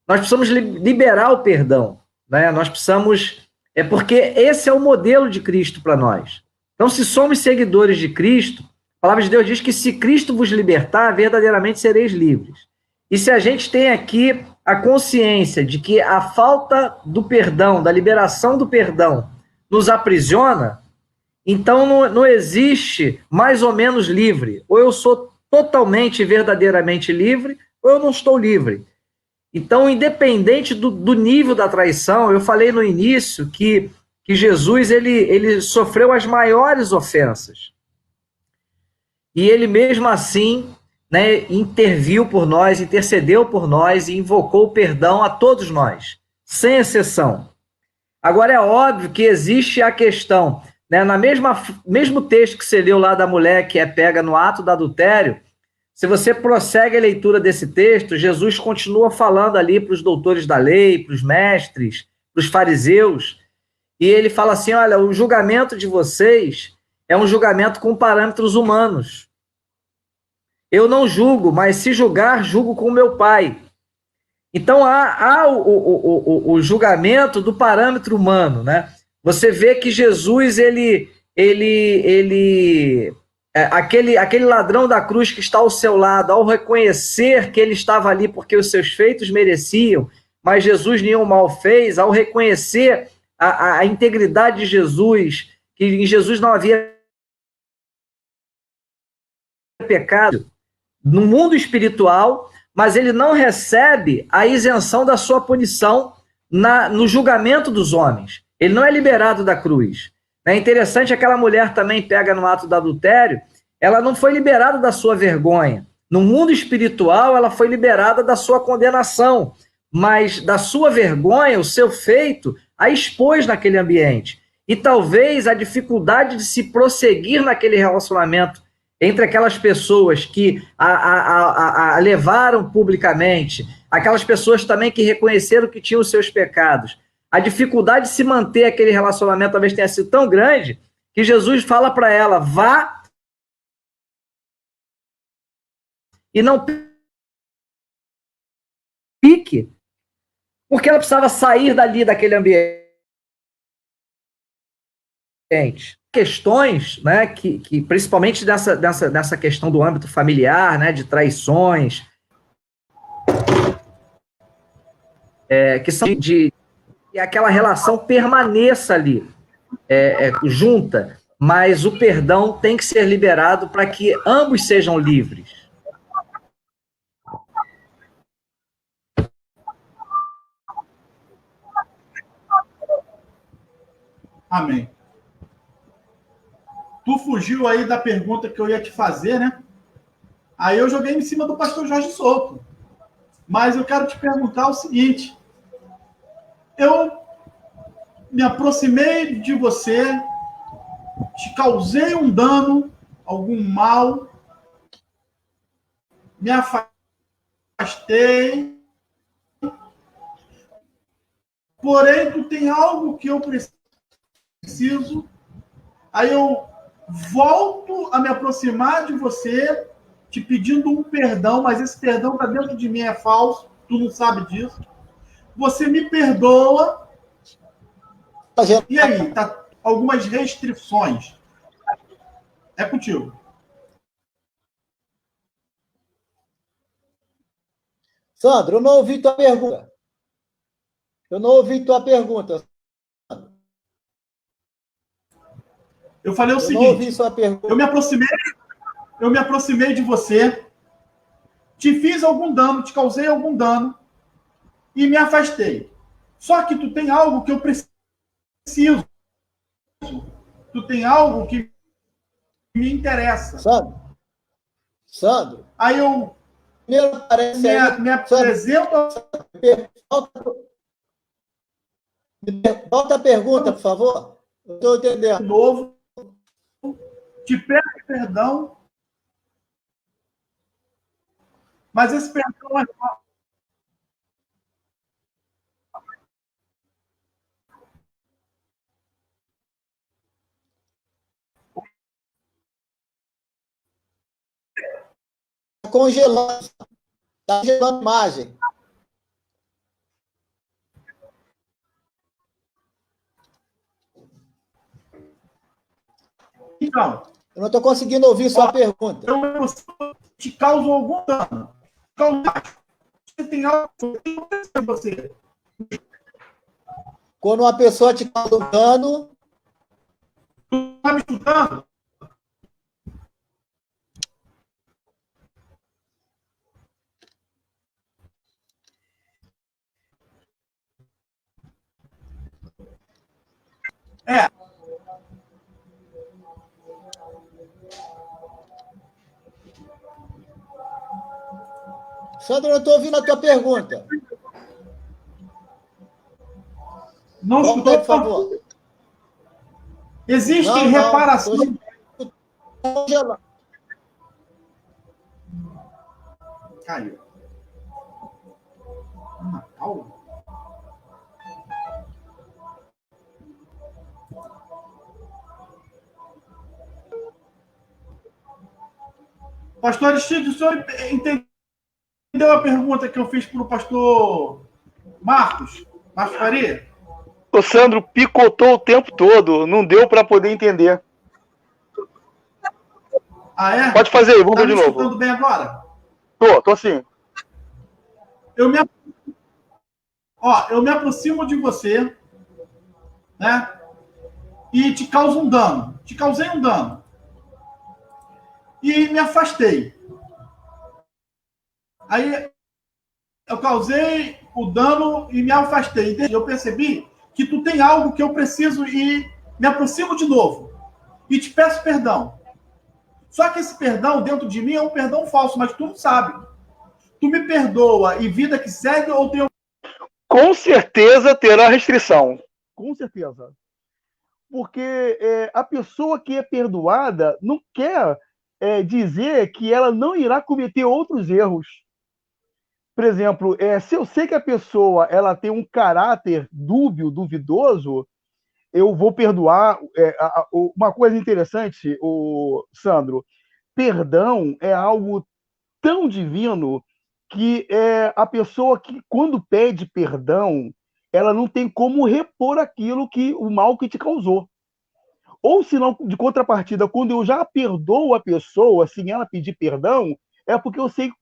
nós precisamos liberar o perdão, né? Nós precisamos, porque esse é o modelo de Cristo para nós. Então, se somos seguidores de Cristo, a palavra de Deus diz que se Cristo vos libertar, verdadeiramente sereis livres. E se a gente tem aqui a consciência de que a falta do perdão, da liberação do perdão, nos aprisiona, então não existe mais ou menos livre. Ou eu sou totalmente e verdadeiramente livre, ou eu não estou livre. Então, independente do nível da traição, eu falei no início que Jesus ele sofreu as maiores ofensas. E ele mesmo assim, né, interviu por nós, intercedeu por nós e invocou o perdão a todos nós, sem exceção. Agora é óbvio que existe a questão, né, mesmo texto que você leu lá da mulher que é pega no ato do adultério, se você prossegue a leitura desse texto, Jesus continua falando ali para os doutores da lei, para os mestres, para os fariseus, e ele fala assim, olha, o julgamento de vocês é um julgamento com parâmetros humanos. Eu não julgo, mas se julgar, julgo com o meu Pai. Então há o julgamento do parâmetro humano, né? Você vê que Jesus, aquele ladrão da cruz que está ao seu lado, ao reconhecer que ele estava ali porque os seus feitos mereciam, mas Jesus nenhum mal fez, ao reconhecer a integridade de Jesus, que em Jesus não havia pecado, no mundo espiritual, mas ele não recebe a isenção da sua punição no julgamento dos homens. Ele não é liberado da cruz. É interessante, aquela mulher também pega no ato do adultério, ela não foi liberada da sua vergonha. No mundo espiritual, ela foi liberada da sua condenação, mas da sua vergonha, o seu feito, a expôs naquele ambiente. E talvez a dificuldade de se prosseguir naquele relacionamento entre aquelas pessoas que a levaram publicamente, aquelas pessoas também que reconheceram que tinham os seus pecados, a dificuldade de se manter aquele relacionamento talvez tenha sido tão grande que Jesus fala para ela, vá e não pique, porque ela precisava sair dali, daquele ambiente. Questões, né, que principalmente nessa questão do âmbito familiar, né, de traições, que são de que aquela relação permaneça ali, junta, mas o perdão tem que ser liberado para que ambos sejam livres. Amém. Tu fugiu aí da pergunta que eu ia te fazer, né? Aí eu joguei em cima do pastor Jorge Souto. Mas eu quero te perguntar o seguinte. Eu me aproximei de você, te causei um dano, algum mal, me afastei, porém tu tem algo que eu preciso, aí eu volto a me aproximar de você, te pedindo um perdão, mas esse perdão está dentro de mim, é falso, tu não sabe disso. Você me perdoa, e aí, tá algumas restrições. É contigo. Sandro, eu não ouvi tua pergunta. Eu não ouvi tua pergunta. Eu falei o seguinte. Não ouvi sua pergunta. Eu me aproximei de você, te fiz algum dano, te causei algum dano e me afastei. Só que tu tem algo que eu preciso. Tu tem algo que me interessa. Sandro. Aí eu me apresento. Volta a pergunta, por favor. Eu estou entendendo. De novo, te peço perdão, mas esse perdão é congelando. Está congelando a imagem. Então, eu não estou conseguindo ouvir sua pergunta. Eu te causo algum dano. Você tem algo que você. Quando uma pessoa te causa um dano. Tu está me escutando? Sandro, eu não estou ouvindo a tua pergunta. Não escutou, por favor. Existem reparações. Caiu. Natal? Pastor Aristides, o senhor entendeu a pergunta que eu fiz para o pastor Marcos Faria? O Sandro picotou o tempo todo, não deu para poder entender. Ah, é? Pode fazer aí, vamos ver de novo. Tá me escutando bem agora? Tô sim. Eu me aproximo de você, né? E te causo um dano. Te causei um dano. E me afastei. Aí eu causei o dano e me afastei. Eu percebi que tu tem algo que eu preciso e me aproximo de novo. E te peço perdão. Só que esse perdão dentro de mim é um perdão falso, mas tu não sabe. Tu me perdoa e vida que segue ou tem... Com certeza terá restrição. Com certeza. Porque a pessoa que é perdoada não quer dizer que ela não irá cometer outros erros. Por exemplo, se eu sei que a pessoa ela tem um caráter duvidoso, eu vou perdoar. Uma coisa interessante, Sandro, perdão é algo tão divino que a pessoa que, quando pede perdão, ela não tem como repor o mal que te causou. Ou, se não, de contrapartida, quando eu já perdoo a pessoa, sem ela pedir perdão, é porque eu sei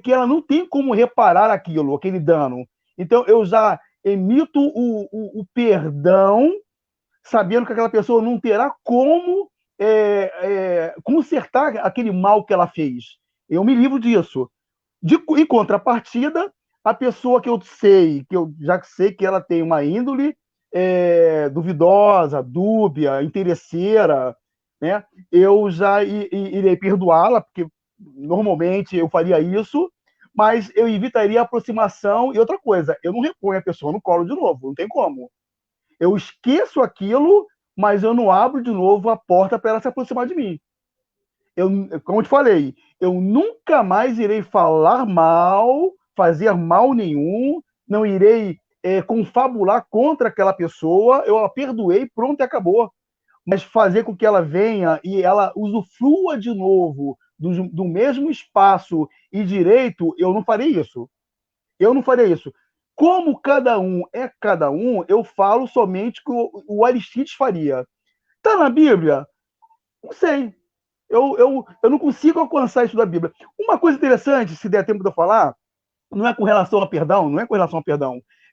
que ela não tem como reparar aquele dano. Então, eu já emito o perdão, sabendo que aquela pessoa não terá como consertar aquele mal que ela fez. Eu me livro disso. Em contrapartida, a pessoa que eu já sei que ela tem uma índole duvidosa, dúbia, interesseira, né? Eu já irei perdoá-la, porque normalmente eu faria isso, mas eu evitaria a aproximação. E outra coisa, eu não reponho a pessoa no colo de novo, não tem como. Eu esqueço aquilo, mas eu não abro de novo a porta para ela se aproximar de mim. Como eu te falei, eu nunca mais irei falar mal, fazer mal nenhum, não irei confabular contra aquela pessoa, eu a perdoei, pronto e acabou. Mas fazer com que ela venha e ela usufrua de novo do mesmo espaço e direito, eu não farei isso. Eu não farei isso. Como cada um é cada um, eu falo somente que o Aristides faria. Está na Bíblia? Não sei. Eu não consigo alcançar isso da Bíblia. Uma coisa interessante, se der tempo de eu falar, não é com relação a perdão,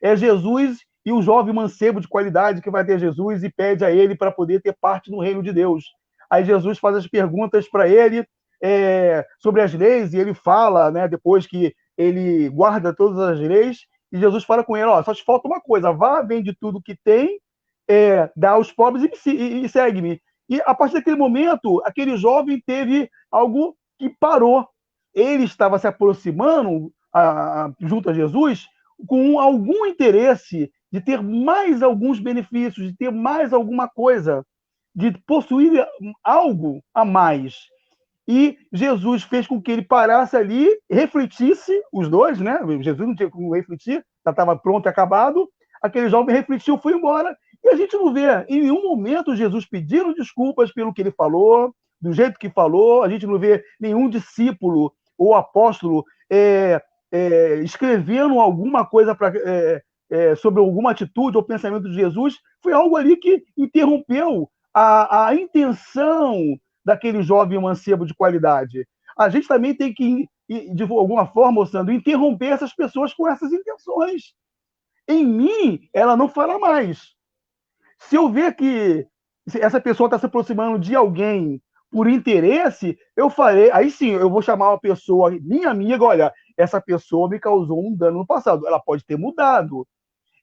é Jesus e o jovem mancebo de qualidade que vai ter Jesus e pede a ele para poder ter parte no reino de Deus. Aí Jesus faz as perguntas para ele sobre as leis, e ele fala, né, depois que ele guarda todas as leis, e Jesus fala com ele, só te falta uma coisa, vá, vende tudo que tem, dá aos pobres e segue-me. E a partir daquele momento, aquele jovem teve algo que parou. Ele estava se aproximando junto a Jesus com algum interesse de ter mais alguns benefícios, de ter mais alguma coisa, de possuir algo a mais. E Jesus fez com que ele parasse ali, refletisse, os dois, né? Jesus não tinha como refletir, já estava pronto e acabado. Aquele jovem refletiu, foi embora. E a gente não vê em nenhum momento Jesus pedindo desculpas pelo que ele falou, do jeito que falou. A gente não vê nenhum discípulo ou apóstolo escrevendo alguma coisa sobre alguma atitude ou pensamento de Jesus. Foi algo ali que interrompeu a intenção daquele jovem mancebo de qualidade. A gente também tem que, de alguma forma, Sandro, interromper essas pessoas com essas intenções. Em mim, ela não fará mais. Se eu ver que essa pessoa está se aproximando de alguém por interesse, eu farei. Aí sim, eu vou chamar uma pessoa, minha amiga, olha, essa pessoa me causou um dano no passado. Ela pode ter mudado.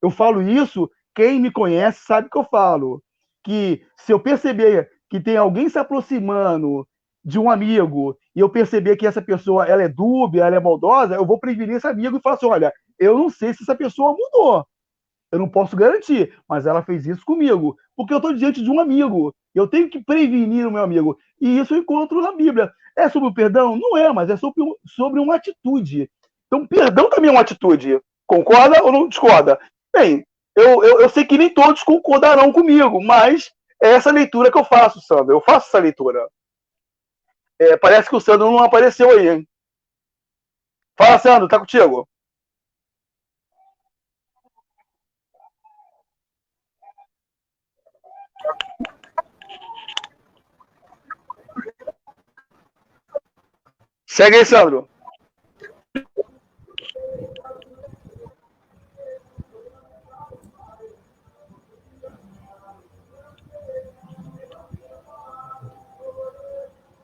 Eu falo isso, quem me conhece sabe que eu falo. Que se eu perceber que tem alguém se aproximando de um amigo e eu perceber que essa pessoa ela é dúbia, ela é maldosa, eu vou prevenir esse amigo e falar assim, olha, eu não sei se essa pessoa mudou. Eu não posso garantir, mas ela fez isso comigo, porque eu estou diante de um amigo. Eu tenho que prevenir o meu amigo. E isso eu encontro na Bíblia. É sobre o perdão? Não é, mas é sobre uma atitude. Então, perdão também é uma atitude. Concorda ou não discorda? Bem, eu sei que nem todos concordarão comigo, mas é essa leitura que eu faço, Sandro. Eu faço essa leitura. Parece que o Sandro não apareceu aí, hein? Fala, Sandro, tá contigo? Segue aí, Sandro.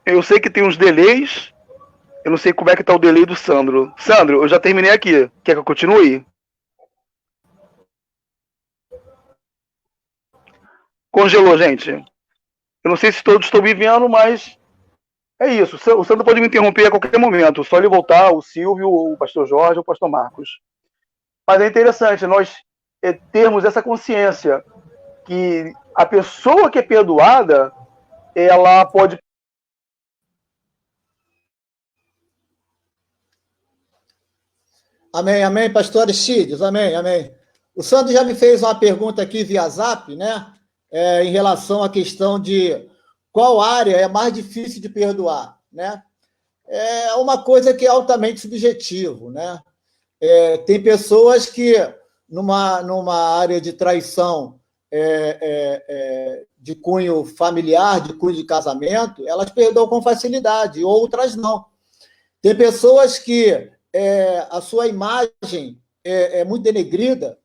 Eu sei que tem uns delays. Eu não sei como é que tá o delay do Sandro. Sandro, eu já terminei aqui. Quer que eu continue? Congelou, gente. Eu não sei se todos estão me vendo, mas é isso. O Sandro pode me interromper a qualquer momento. Só ele voltar, o Silvio, o pastor Jorge, o pastor Marcos. Mas é interessante nós termos essa consciência que a pessoa que é perdoada, ela pode... Amém, amém, pastor Aristides, amém, amém. O Sandro já me fez uma pergunta aqui via Zap, né? Em relação à questão de qual área é mais difícil de perdoar, né? é uma coisa que é altamente subjetivo, né? Tem pessoas que, numa área de traição de cunho familiar, de cunho de casamento, elas perdoam com facilidade, outras não. Tem pessoas que a sua imagem é muito denegrida,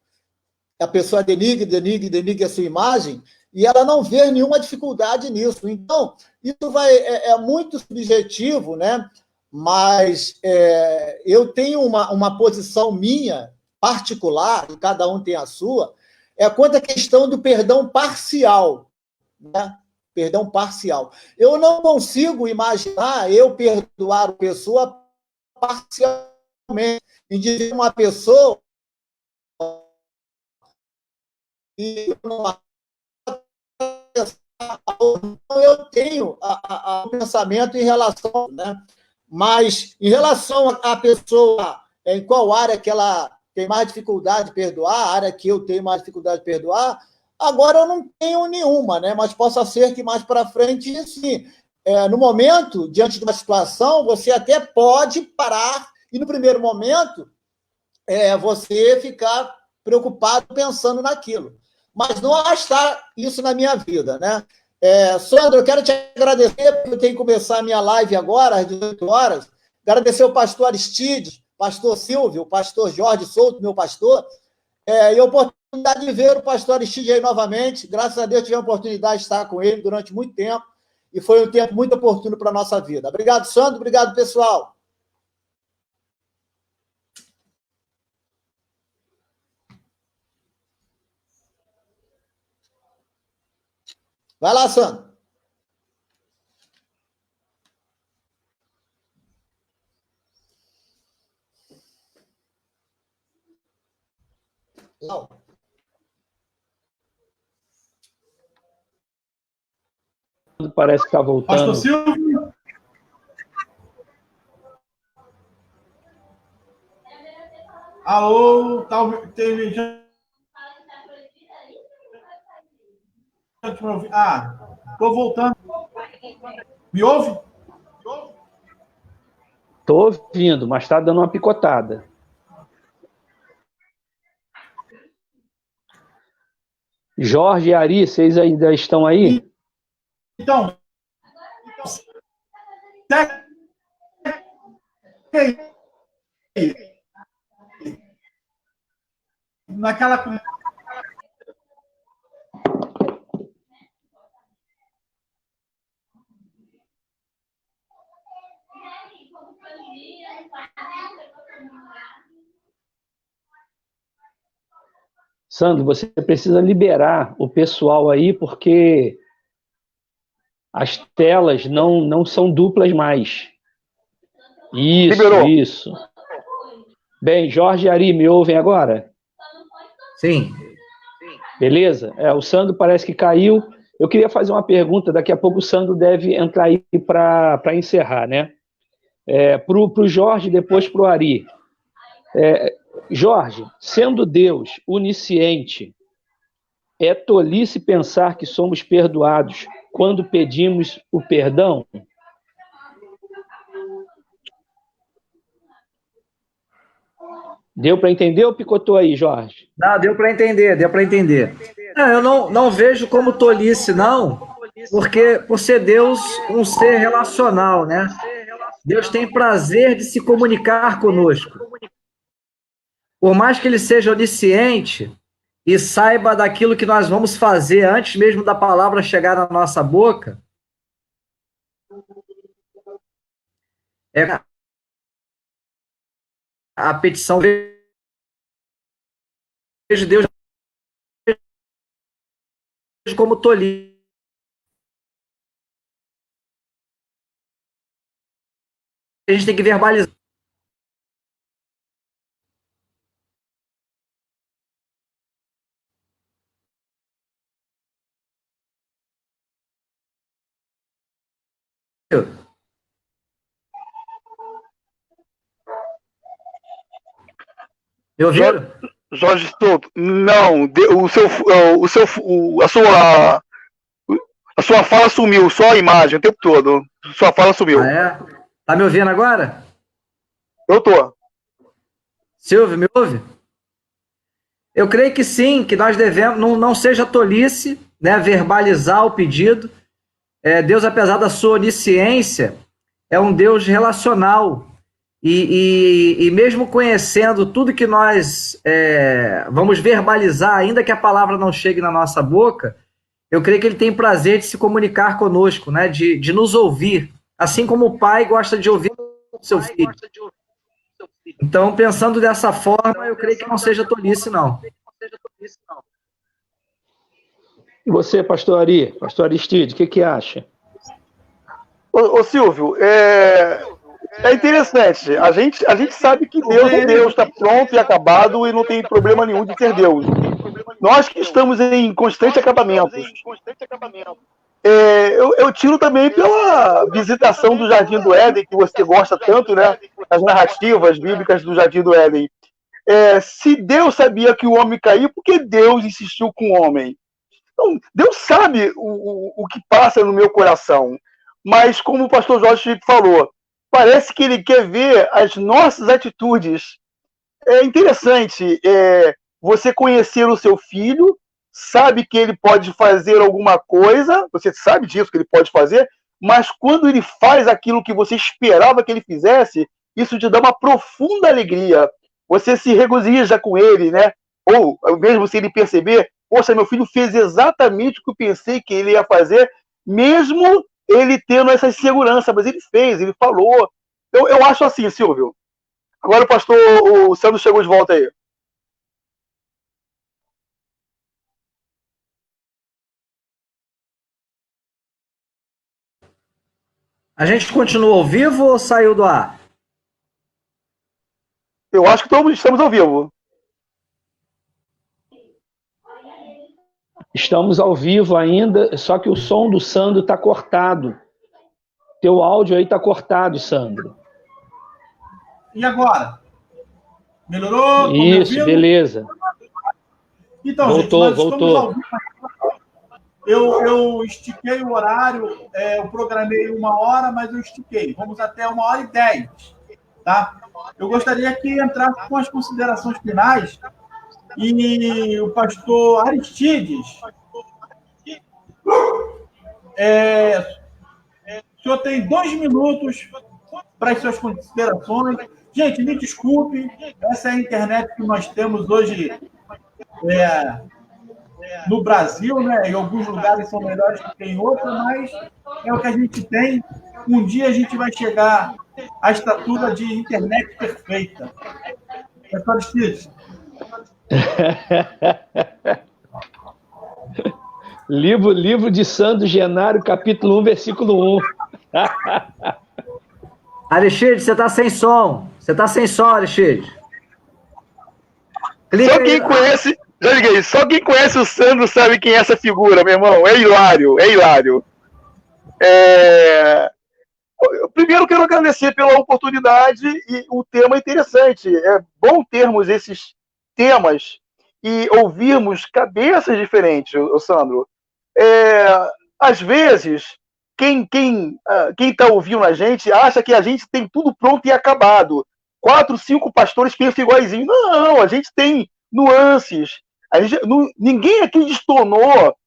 a pessoa denigre a sua imagem, e ela não vê nenhuma dificuldade nisso. Então, isso é muito subjetivo, né? Mas eu tenho uma posição minha, particular, e cada um tem a sua, quanto à questão do perdão parcial, né? Perdão parcial. Eu não consigo imaginar eu perdoar a pessoa parcialmente, e dizer uma pessoa e eu tenho o pensamento em relação, né? Mas em relação à pessoa, em qual área que ela tem mais dificuldade de perdoar, a área que eu tenho mais dificuldade de perdoar, agora eu não tenho nenhuma, né? Mas possa ser que mais para frente, sim. No momento, diante de uma situação, você até pode parar e, no primeiro momento, você ficar preocupado pensando naquilo. Mas não arrastar isso na minha vida, né? Sandra, eu quero te agradecer, porque eu tenho que começar a minha live agora, às 18 horas. Agradecer ao pastor Aristides, pastor Silvio, o pastor Jorge Souto, meu pastor, e a oportunidade de ver o pastor Aristides aí novamente. Graças a Deus tive a oportunidade de estar com ele durante muito tempo, e foi um tempo muito oportuno para a nossa vida. Obrigado, Sandro, obrigado, pessoal. Vai lá, Sandro. Não. Parece que está voltando. Pastor Silvio? Alô? Estou voltando. Me ouve? Estou ouvindo, mas está dando uma picotada. Jorge e Ari, vocês ainda estão aí? Então, naquela... Sandro, você precisa liberar o pessoal aí, porque as telas não são duplas mais. Isso, Liberou. isso. Bem, Jorge e Ari, me ouvem agora? Sim. Beleza? O Sandro parece que caiu. Eu queria fazer uma pergunta, daqui a pouco o Sandro deve entrar aí para encerrar, né? Para o Jorge, depois para o Ari. Jorge, sendo Deus onisciente, é tolice pensar que somos perdoados quando pedimos o perdão? Deu para entender ou picotou aí, Jorge? Não, deu para entender, deu para entender. Eu não vejo como tolice, não, porque por ser Deus um ser relacional, né? Deus tem prazer de se comunicar conosco. Por mais que ele seja onisciente e saiba daquilo que nós vamos fazer antes mesmo da palavra chegar na nossa boca, a petição vejo Deus como tolice. A gente tem que verbalizar. Me ouviram? Jorge Souto, não, a sua fala sumiu, só a imagem o tempo todo. Sua fala sumiu. Ah, Tá me ouvindo agora? Eu tô. Silvio, me ouve? Eu creio que sim, que nós devemos, não seja tolice, né, verbalizar o pedido. Deus, apesar da sua onisciência, é um Deus relacional. E mesmo conhecendo tudo que nós vamos verbalizar, ainda que a palavra não chegue na nossa boca, eu creio que ele tem prazer de se comunicar conosco, né, de nos ouvir, assim como o pai gosta de ouvir o seu filho. Então, pensando dessa forma, eu creio que não seja tolice, não. E você, pastor Ari, pastor Aristide, o que acha? Ô Silvio, é interessante. A gente sabe que Deus está pronto e acabado e não tem problema nenhum de ser Deus. Nós que estamos em constante acabamento. Eu tiro também pela visitação do Jardim do Éden, que você gosta tanto, né? As narrativas bíblicas do Jardim do Éden. Se Deus sabia que o homem caiu, por que Deus insistiu com o homem? Então, Deus sabe o que passa no meu coração. Mas, como o pastor Jorge falou, parece que ele quer ver as nossas atitudes. É interessante você conhecer o seu filho, sabe que ele pode fazer alguma coisa, você sabe disso que ele pode fazer, mas quando ele faz aquilo que você esperava que ele fizesse, isso te dá uma profunda alegria. Você se regozija com ele, né? Ou mesmo se ele perceber, poxa, meu filho fez exatamente o que eu pensei que ele ia fazer, mesmo ele tendo essa insegurança, mas ele fez, ele falou. Eu acho assim, Silvio. Agora o Sandro chegou de volta aí. A gente continua ao vivo ou saiu do ar? Eu acho que estamos ao vivo. Estamos ao vivo ainda, só que o som do Sandro está cortado. Teu áudio aí está cortado, Sandro. E agora? Melhorou? Isso, beleza. Então, voltou, gente, voltou. Eu estiquei o horário, eu programei 1 hora, mas eu estiquei. Vamos até 1h10, tá? Eu gostaria que entrasse com as considerações finais e o pastor Aristides, o senhor tem 2 minutos para as suas considerações. Gente, me desculpe, essa é a internet que nós temos hoje no Brasil, né? Em alguns lugares são melhores que em outros, mas é o que a gente tem. Um dia a gente vai chegar à estatura de internet perfeita. Pastor Aristides. Livro de Sandro Genário, capítulo 1, versículo 1. Alexandre, você está sem som. Você está sem som, Alexandre. Só quem conhece... Já liguei. Só quem conhece o Sandro sabe quem é essa figura, meu irmão. É hilário, é hilário. Primeiro, quero agradecer pela oportunidade e o tema é interessante. É bom termos esses temas e ouvirmos cabeças diferentes, Sandro. Às vezes, quem está ouvindo a gente acha que a gente tem tudo pronto e acabado. 4, 5 pastores pensam iguaizinho. Não, a gente tem nuances. Ninguém aqui destonou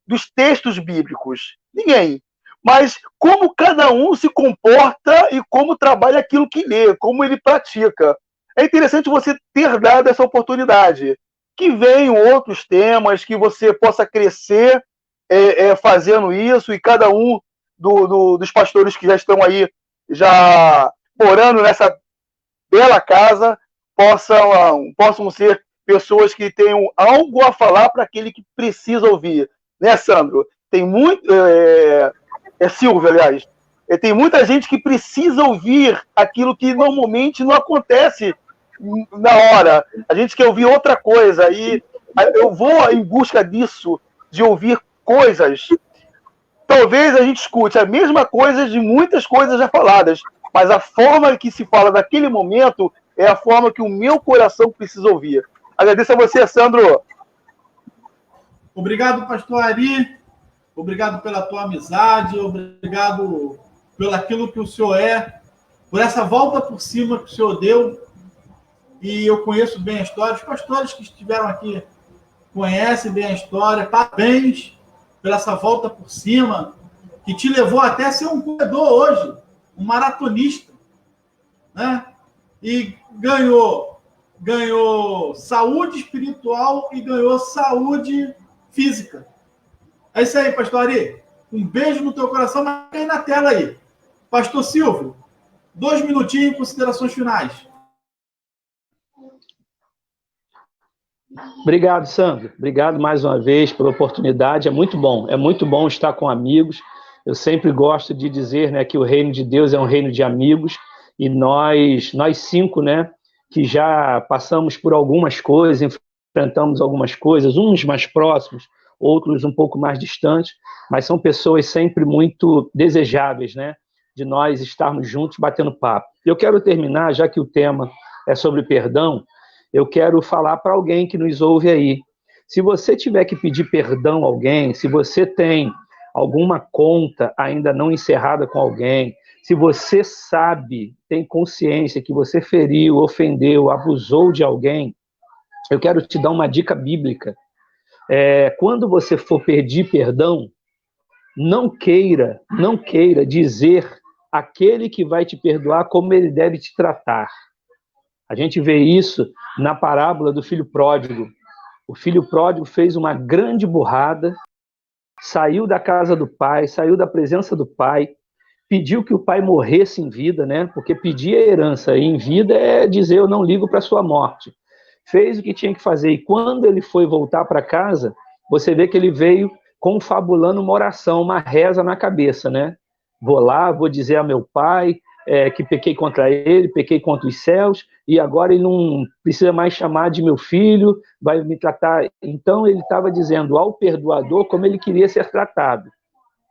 dos textos bíblicos. Ninguém. Mas como cada um se comporta e como trabalha aquilo que lê, como ele pratica. É interessante você ter dado essa oportunidade. Que venham outros temas, que você possa crescer fazendo isso, e cada um dos pastores que já estão aí, já morando nessa bela casa, possam ser pessoas que tenham algo a falar para aquele que precisa ouvir. Né, Sandro? Tem muito... Silvio, aliás. Tem muita gente que precisa ouvir aquilo que normalmente não acontece na hora. A gente quer ouvir outra coisa. E eu vou em busca disso, de ouvir coisas. Talvez a gente escute a mesma coisa de muitas coisas já faladas, mas a forma que se fala naquele momento é a forma que o meu coração precisa ouvir. Agradeço a você, Sandro. Obrigado, pastor Ari. Obrigado pela tua amizade, obrigado pelo aquilo que o senhor é por essa volta por cima que o senhor deu, e eu conheço bem a história. Os pastores que estiveram aqui conhecem bem a história. Parabéns pela essa volta por cima, que te levou até a ser um corredor hoje, um maratonista, né? E ganhou saúde espiritual e ganhou saúde física. É isso aí, pastor Ari. Um beijo no teu coração, mas aí na tela aí. Pastor Silvio, 2 minutinhos, considerações finais. Obrigado, Sandro. Obrigado mais uma vez pela oportunidade. É muito bom estar com amigos. Eu sempre gosto de dizer, né, que o reino de Deus é um reino de amigos, e nós 5, né, que já passamos por algumas coisas, enfrentamos algumas coisas, uns mais próximos, outros um pouco mais distantes, mas são pessoas sempre muito desejáveis, né, de nós estarmos juntos batendo papo. Eu quero terminar, já que o tema é sobre perdão, eu quero falar para alguém que nos ouve aí. Se você tiver que pedir perdão a alguém, se você tem alguma conta ainda não encerrada com alguém, se você sabe, tem consciência que você feriu, ofendeu, abusou de alguém, eu quero te dar uma dica bíblica. Quando você for pedir perdão, não queira dizer aquele que vai te perdoar como ele deve te tratar. A gente vê isso na parábola do filho pródigo. O filho pródigo fez uma grande burrada, saiu da casa do pai, saiu da presença do pai, pediu que o pai morresse em vida, né? Porque pedir a herança em vida é dizer eu não ligo para sua morte. Fez o que tinha que fazer, e quando ele foi voltar para casa, você vê que ele veio confabulando uma oração, uma reza na cabeça, né? Vou lá, vou dizer a meu pai que pequei contra ele, pequei contra os céus, e agora ele não precisa mais chamar de meu filho, vai me tratar. Então ele estava dizendo ao perdoador como ele queria ser tratado.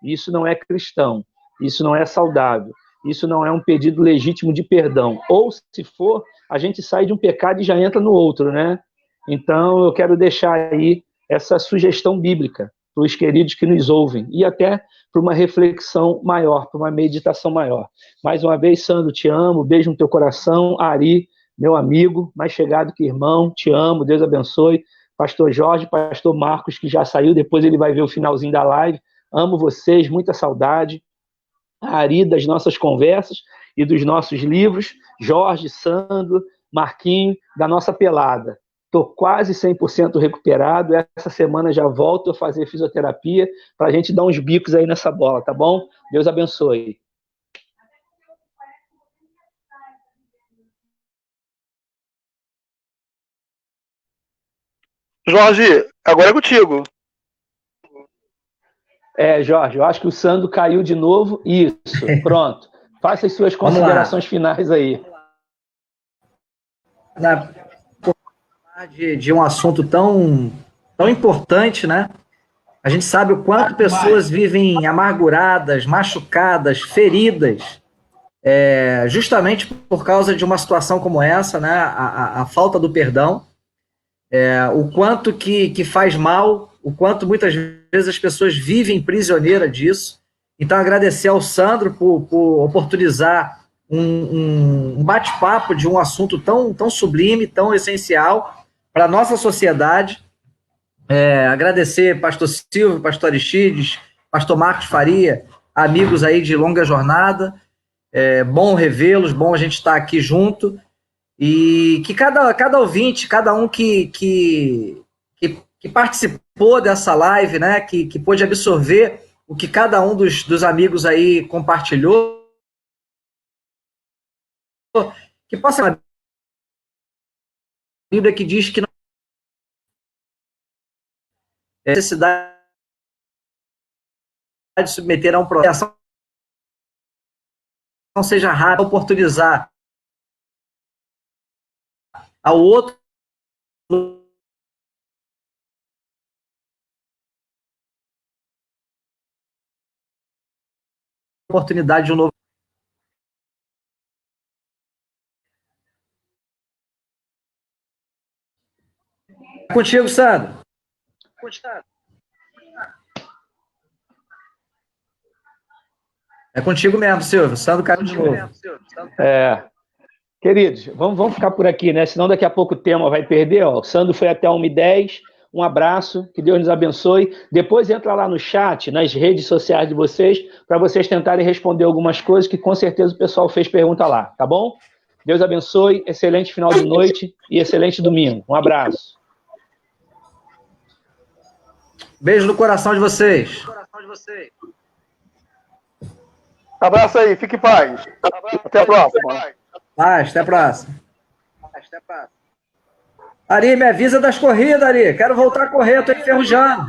Isso não é cristão, isso não é saudável, isso não é um pedido legítimo de perdão. Ou, se for, a gente sai de um pecado e já entra no outro, né? Então eu quero deixar aí essa sugestão bíblica para os queridos que nos ouvem, e até para uma reflexão maior, para uma meditação maior. Mais uma vez, Sandro, te amo, beijo no teu coração. Ari, meu amigo, mais chegado que irmão, te amo, Deus abençoe. Pastor Jorge, pastor Marcos, que já saiu, depois ele vai ver o finalzinho da live. Amo vocês, muita saudade. Ari, das nossas conversas e dos nossos livros. Jorge, Sandro, Marquinho, da nossa pelada. Estou quase 100% recuperado. Essa semana já volto a fazer fisioterapia para a gente dar uns bicos aí nessa bola, tá bom? Deus abençoe. Jorge, agora é contigo. Jorge, eu acho que o Sandro caiu de novo. Isso, pronto. Faça as suas considerações finais aí. De um assunto tão importante, né? A gente sabe o quanto pessoas vivem amarguradas, machucadas, feridas, justamente por causa de uma situação como essa, né? A falta do perdão, o quanto que faz mal, o quanto muitas vezes as pessoas vivem prisioneira disso. Então, agradecer ao Sandro por oportunizar um bate-papo de um assunto tão sublime, tão essencial para a nossa sociedade. Agradecer pastor Silvio, pastor Aristides, pastor Marcos Faria, amigos aí de longa jornada. Bom revê-los, bom a gente estar aqui junto, e que cada ouvinte, cada um que participou dessa live, né, que pôde absorver o que cada um dos amigos aí compartilhou, que possa a Bíblia que diz que não é necessidade de submeter a um processo, não seja rápido, oportunizar ao outro oportunidade de um novo. Contigo, Sandro. É contigo mesmo, Silvio. Sandro caiu de novo. Queridos, vamos ficar por aqui, né? Senão daqui a pouco o tema vai perder. Ó. O Sandro foi até 1h10. Um abraço, que Deus nos abençoe. Depois entra lá no chat, nas redes sociais de vocês, para vocês tentarem responder algumas coisas que com certeza o pessoal fez pergunta lá, tá bom? Deus abençoe, excelente final de noite e excelente domingo. Um abraço. Beijo no coração de vocês. Abraço aí, fique em paz. Até a próxima. Paz, até a próxima. Ari, me avisa das corridas, Ari. Quero voltar a correr, eu tô enferrujando.